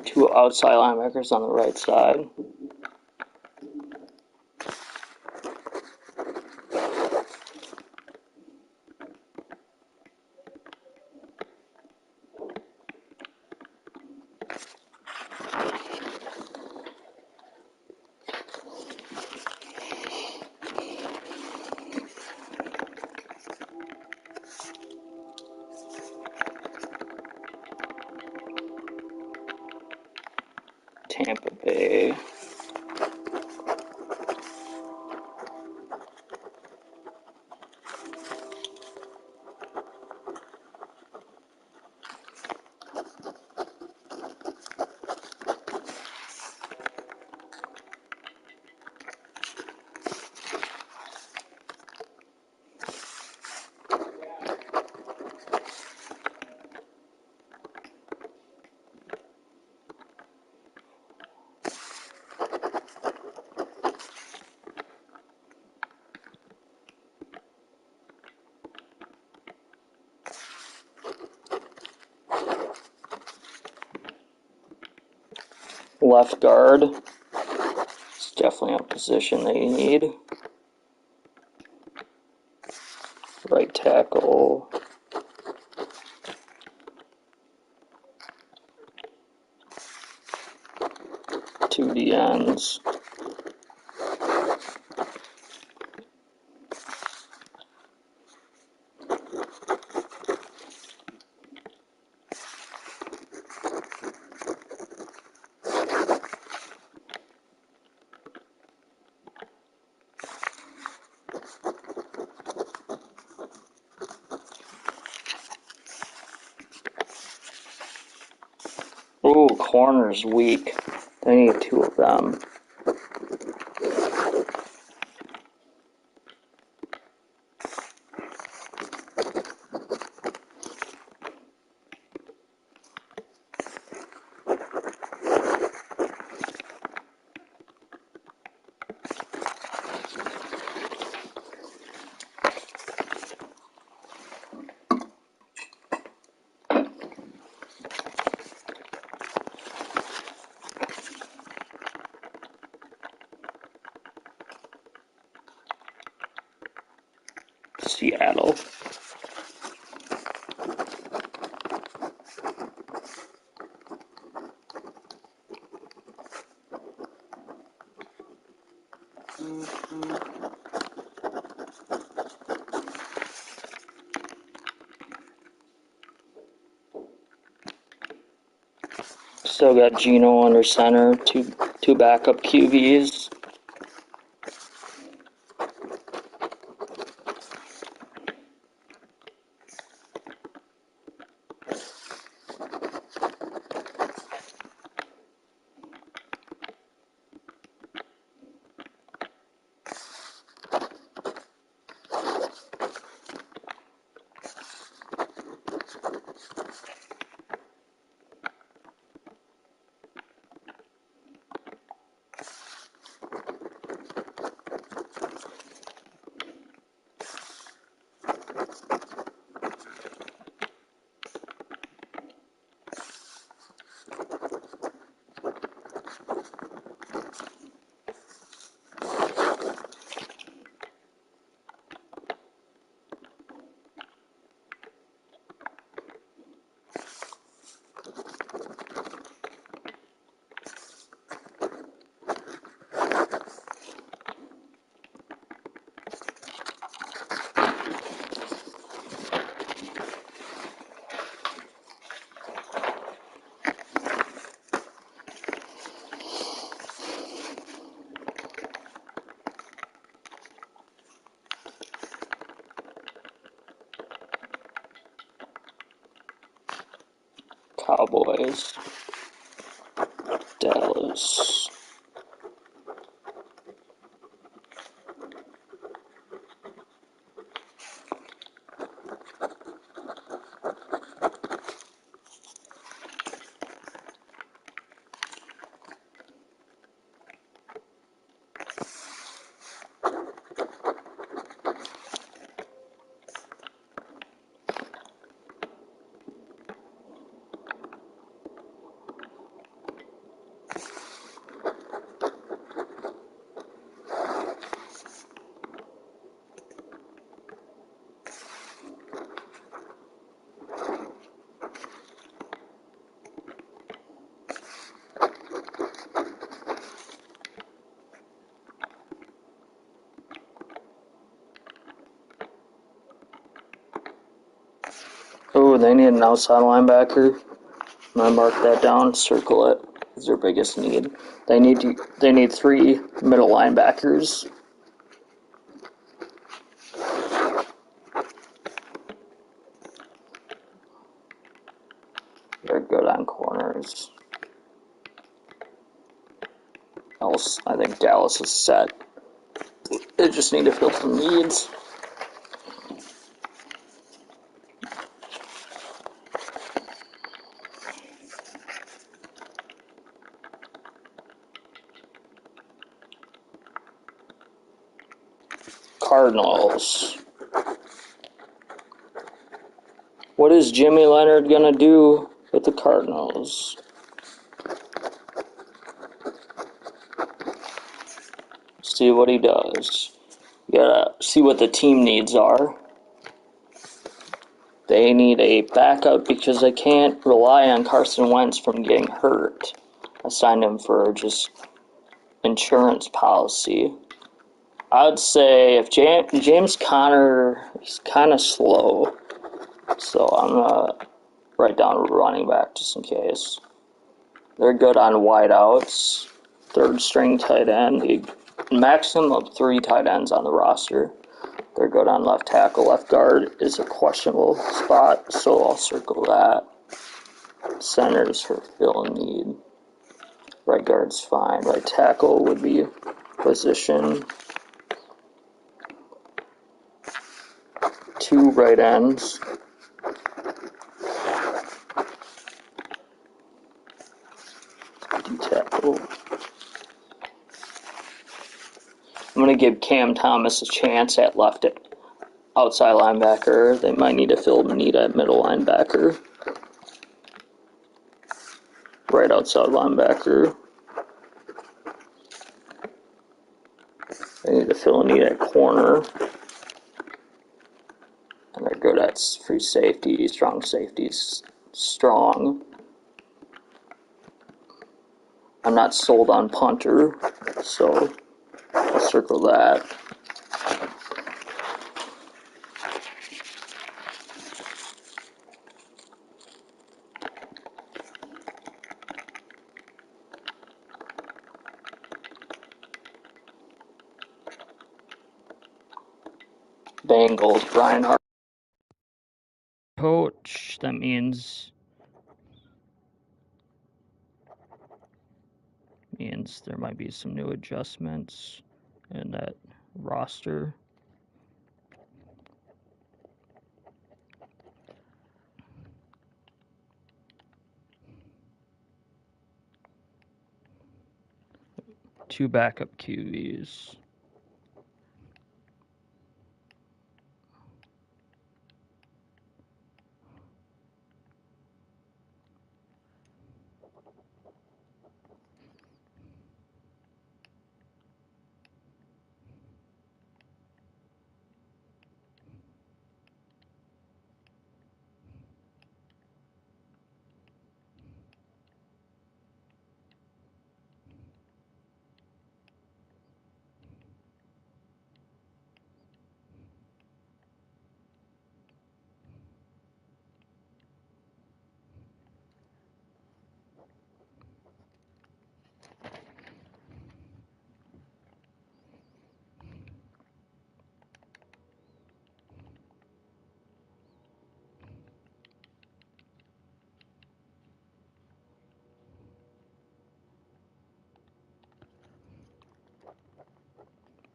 Two outside linebackers on the right side. Tampa Bay. Left guard. It's definitely a position they need. Right tackle. Two DNs. Ooh, corner's weak. They need two of them. Seattle. Still got Geno under center, two backup QBs. Cowboys. Dallas. Oh, they need an outside linebacker. I'm gonna mark that down, circle it. It's their biggest need. They need three middle linebackers. They're good on corners. Else, I think Dallas is set. They just need to fill some needs. Cardinals. What is Jimmy Leonard gonna do with the Cardinals? See what he does. You gotta see what the team needs are. They need a backup because they can't rely on Carson Wentz from getting hurt. I signed him for just insurance policy. I'd say if James Conner is kind of slow, so I'm going to write down a running back just in case. They're good on wideouts, third string tight end, maximum of 3 tight ends on the roster. They're good on left tackle. Left guard is a questionable spot, so I'll circle that. Centers for fill and need. Right guard's fine. Right tackle would be position. 2 right ends. D-tackle. I'm going to give Cam Thomas a chance at left outside linebacker. They might need to fill the need at middle linebacker. Right outside linebacker. They need to fill a need at corner. And they're good at free safety, strong safeties. Strong. I'm not sold on punter, so I'll circle that. Bengals, Brian Hart. Coach, that means there might be some new adjustments in that roster. Two backup QBs.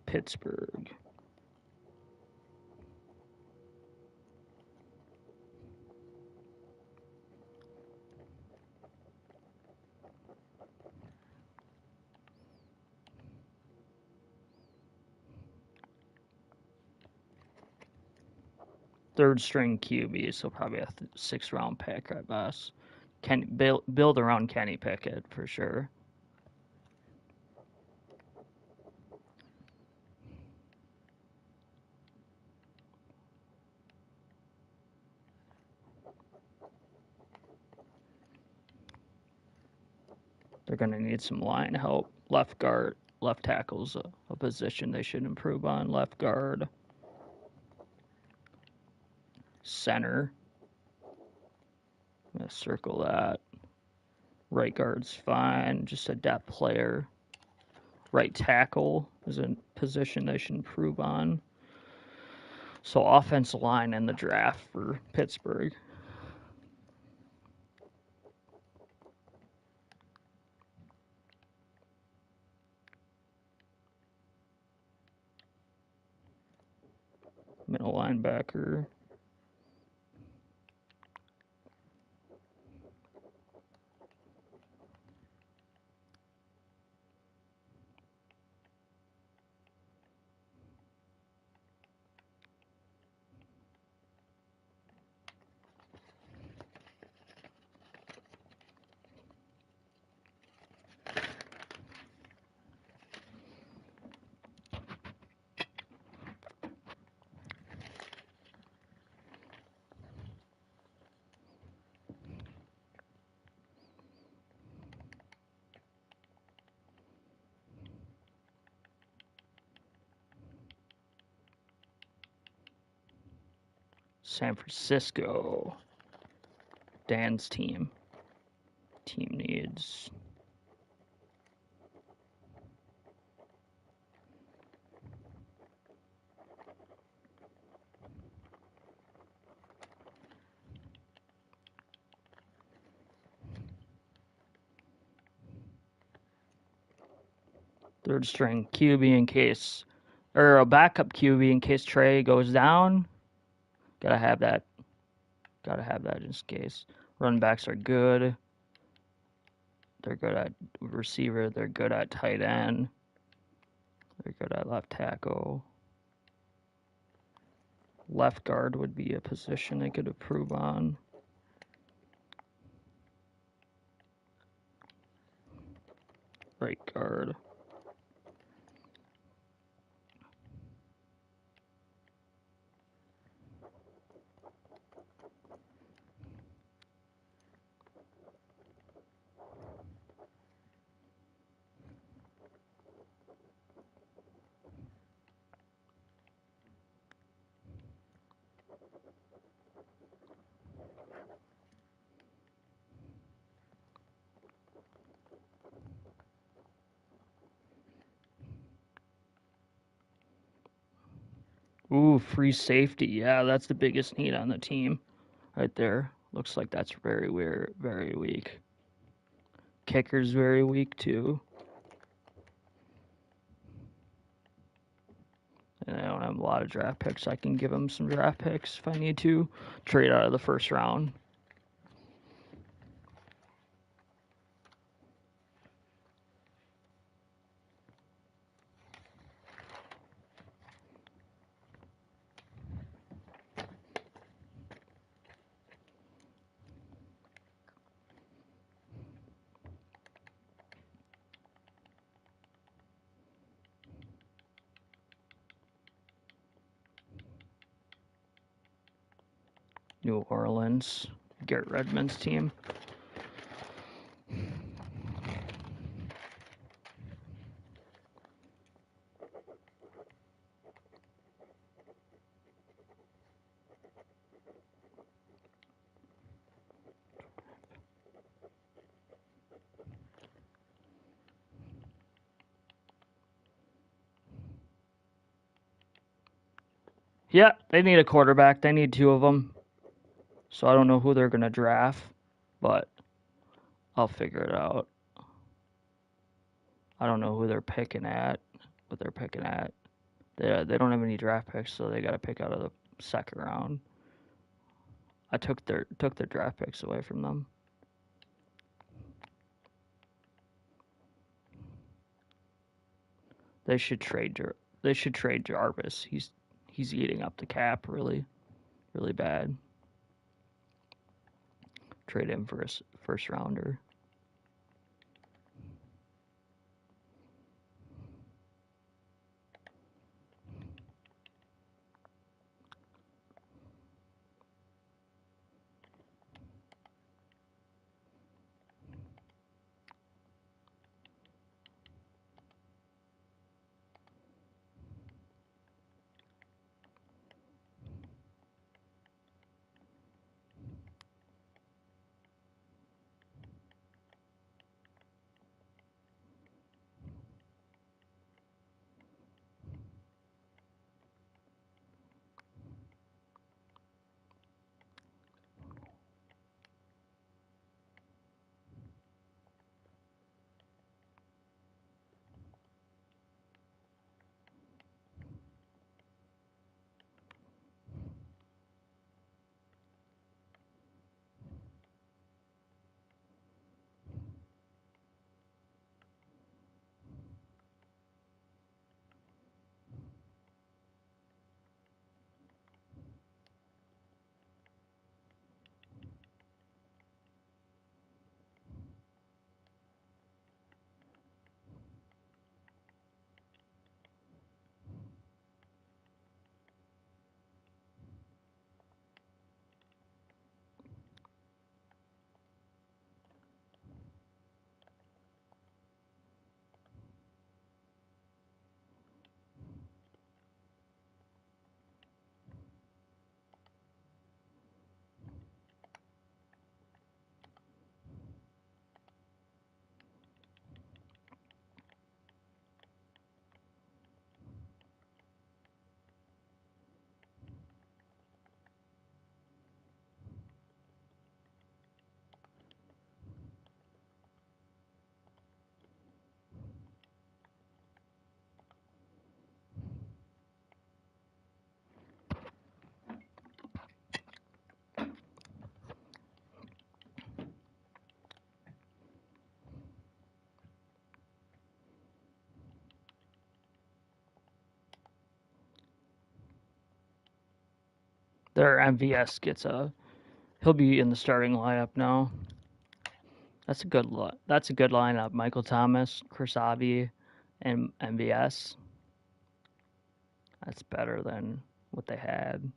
Pittsburgh. Third string QB, so probably a 6th round pick at best. Can build around Kenny Pickett for sure. They're going to need some line help. Left guard, left tackle's a position they should improve on. Left guard. Center. I'm going to circle that. Right guard's fine, just a depth player. Right tackle is a position they should improve on. So offensive line in the draft for Pittsburgh. Middle linebacker. San Francisco. Dan's team. Team needs. Third string QB in case, or a backup QB in case Trey goes down. Gotta have that. Gotta have that just in case. Running backs are good. They're good at receiver. They're good at tight end. They're good at left tackle. Left guard would be a position they could improve on. Right guard. Ooh, free safety. Yeah, that's the biggest need on the team right there. Looks like that's very weird, very weak. Kicker's very weak too. And I don't have a lot of draft picks. I can give him some draft picks if I need to. Trade out of the first round. New Orleans. Garrett Redmond's team. Yeah, they need a quarterback. They need two of them. So I don't know who they're going to draft, but I'll figure it out. I don't know who they're picking at, what they're picking at. They don't have any draft picks, so they got to pick out of the second round. I took their draft picks away from them. They should trade Jarvis. He's eating up the cap really bad. Trade him for a first rounder. Their MVS gets he'll be in the starting lineup now. That's a good lineup. Michael Thomas, Krisabi, and MVS. That's better than what they had.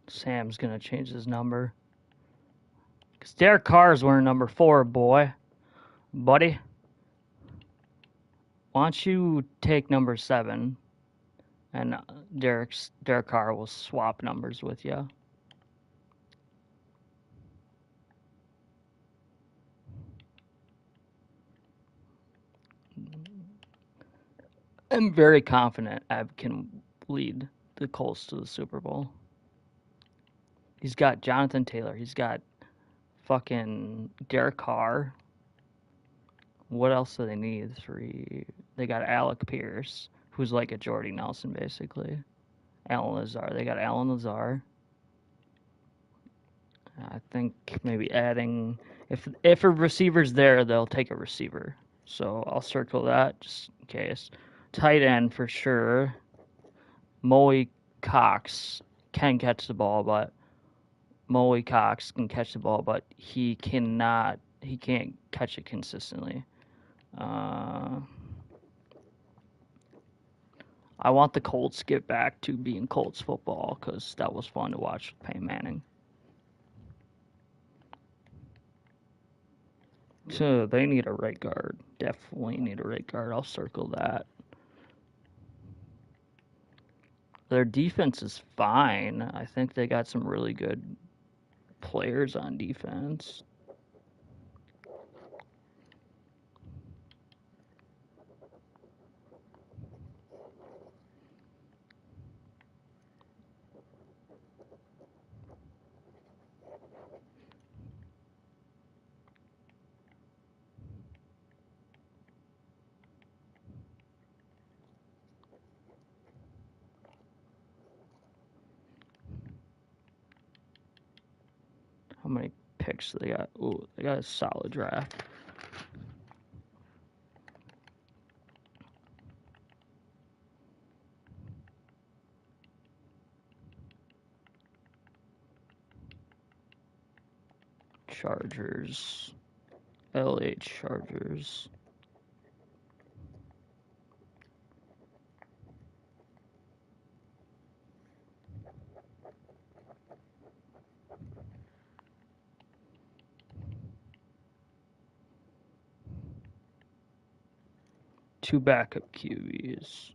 Sam's gonna change his number. Cause Derek Carr's wearing number 4, buddy. Why don't you take number 7, and Derek Carr will swap numbers with you. I'm very confident Ev can lead the Colts to the Super Bowl. He's got Jonathan Taylor. He's got fucking Derek Carr. What else do they need? 3. They got Alec Pierce, who's like a Jordy Nelson, basically. Alan Lazar. They got Alan Lazar. I think maybe adding... If a receiver's there, they'll take a receiver. So I'll circle that just in case. Tight end for sure. Molly Cox can catch the ball, but Molly Cox can catch the ball, but he can't catch it consistently. I want the Colts to get back to being Colts football because that was fun to watch with Peyton Manning. So they need a right guard. Definitely need a right guard. I'll circle that. Their defense is fine. I think they got some really good players on defense. How many picks do they got? Ooh, they got a solid draft. Chargers. LA Chargers. Two backup QBs.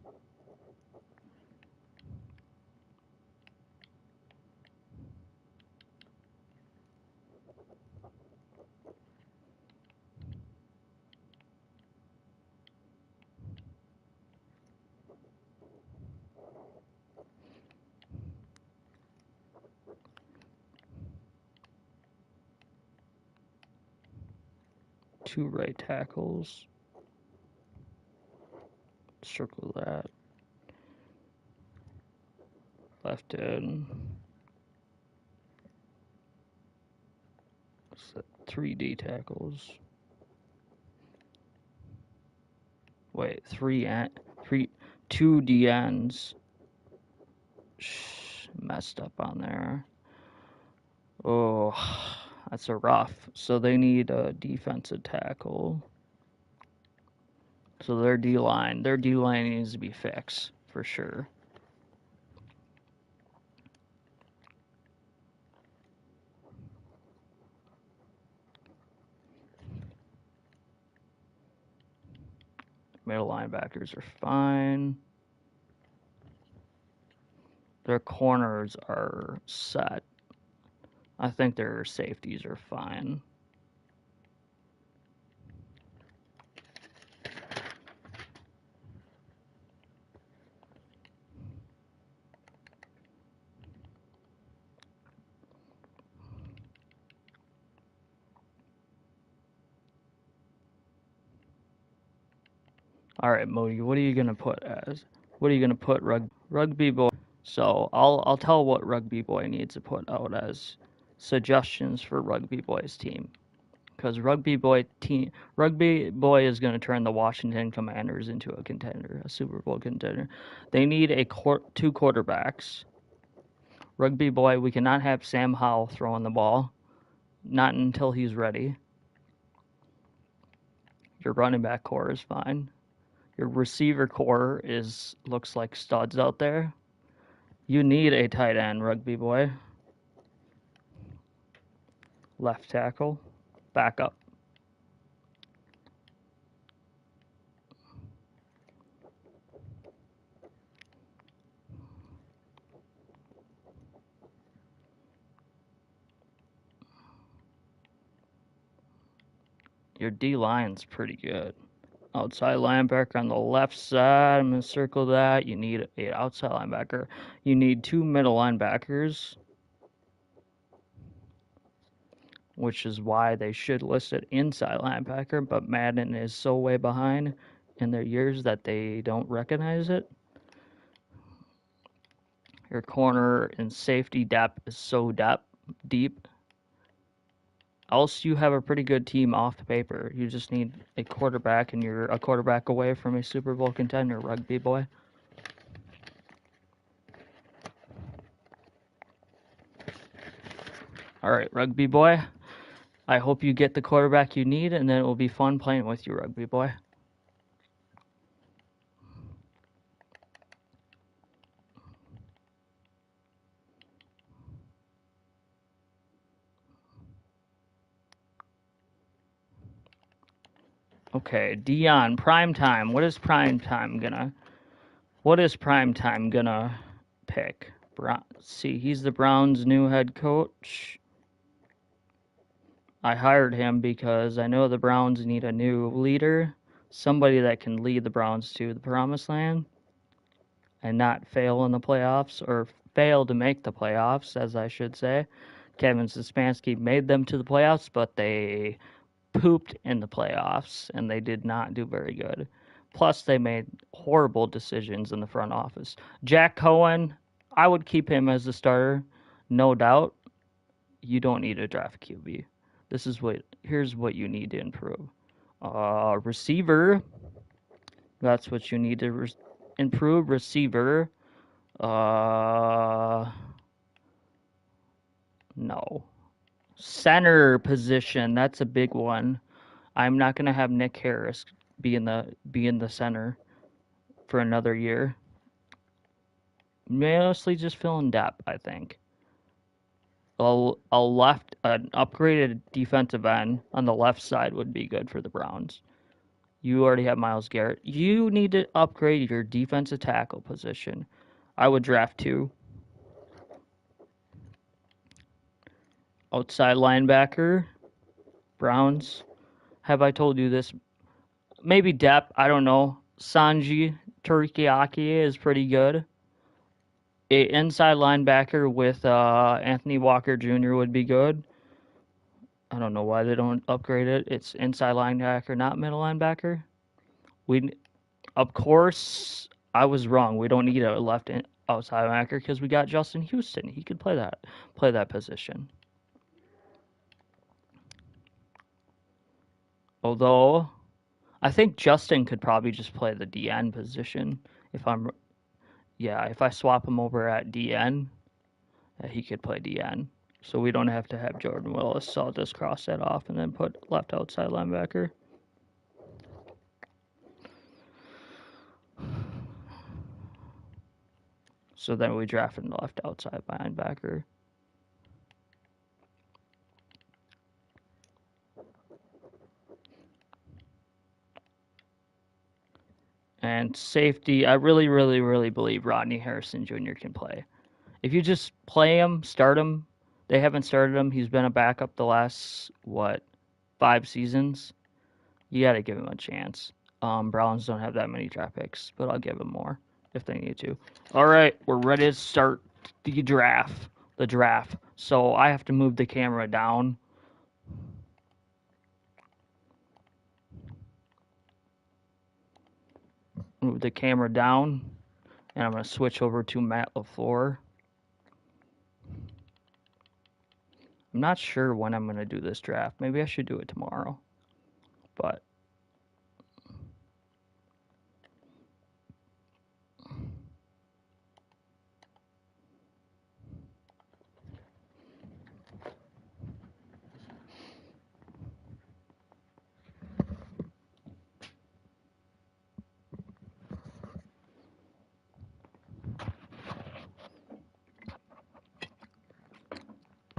2 right tackles. Circle that. Left end. 3 D tackles. Wait, 2 DNs. Messed up on there. Oh, that's a rough. So they need a defensive tackle. So their D-line needs to be fixed for sure. Middle linebackers are fine. Their corners are set. I think their safeties are fine. All right, Modi, what are you gonna put as? What are you gonna put rugby boy? So I'll tell what rugby boy needs to put out as suggestions for rugby boy's team, because rugby boy is gonna turn the Washington Commanders into a contender, a Super Bowl contender. They need 2 quarterbacks. Rugby boy, we cannot have Sam Howell throwing the ball, not until he's ready. Your running back core is fine. Your receiver core looks like studs out there. You need a tight end, rugby boy. Left tackle, backup. Your D-line's pretty good. Outside linebacker on the left side. I'm going to circle that. You need an outside linebacker. You need 2 middle linebackers, which is why they should list it inside linebacker, but Madden is so way behind in their years that they don't recognize it. Your corner and safety depth is so deep. Else you have a pretty good team off the paper. You just need a quarterback, and you're a quarterback away from a Super Bowl contender, rugby boy. All right, rugby boy. I hope you get the quarterback you need, and then it will be fun playing with you, rugby boy. Okay, Dion, primetime. What is primetime gonna pick? See, he's the Browns' new head coach. I hired him because I know the Browns need a new leader, somebody that can lead the Browns to the promised land and not fail in the playoffs, or fail to make the playoffs, as I should say. Kevin Stefanski made them to the playoffs, but they pooped in the playoffs, and they did not do very good. Plus, they made horrible decisions in the front office. Jack Cohen, I would keep him as the starter, no doubt. You don't need a draft QB. Here's what you need to improve. Receiver, that's what you need to improve. Receiver, no. Center position, that's a big one. I'm not gonna have Nick Harris be in the center for another year. Mostly just filling depth, I think. An upgraded defensive end on the left side would be good for the Browns. You already have Myles Garrett. You need to upgrade your defensive tackle position. I would draft 2. Outside linebacker, Browns. Have I told you this? Maybe depth, I don't know. Sanji Turkiaki is pretty good. An inside linebacker with Anthony Walker Jr. would be good. I don't know why they don't upgrade it. It's inside linebacker, not middle linebacker. We, of course, I was wrong. We don't need a outside linebacker because we got Justin Houston. He could play that position. Although, I think Justin could probably just play the DN position. If I swap him over at DN, he could play DN. So we don't have to have Jordan Willis. So I'll just cross that off and then put left outside linebacker. So then we drafted the left outside linebacker. And safety, I really, really, really believe Rodney Harrison Jr. can play. If you just play him, start him, they haven't started him. He's been a backup the last, 5 seasons. You got to give him a chance. Browns don't have that many draft picks, but I'll give him more if they need to. All right, we're ready to start the draft. So I have to move the camera down. Move the camera down, and I'm going to switch over to Matt LaFleur. I'm not sure when I'm going to do this draft. Maybe I should do it tomorrow. But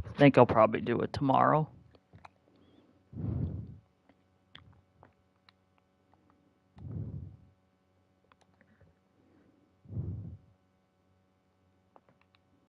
I think I'll probably do it tomorrow.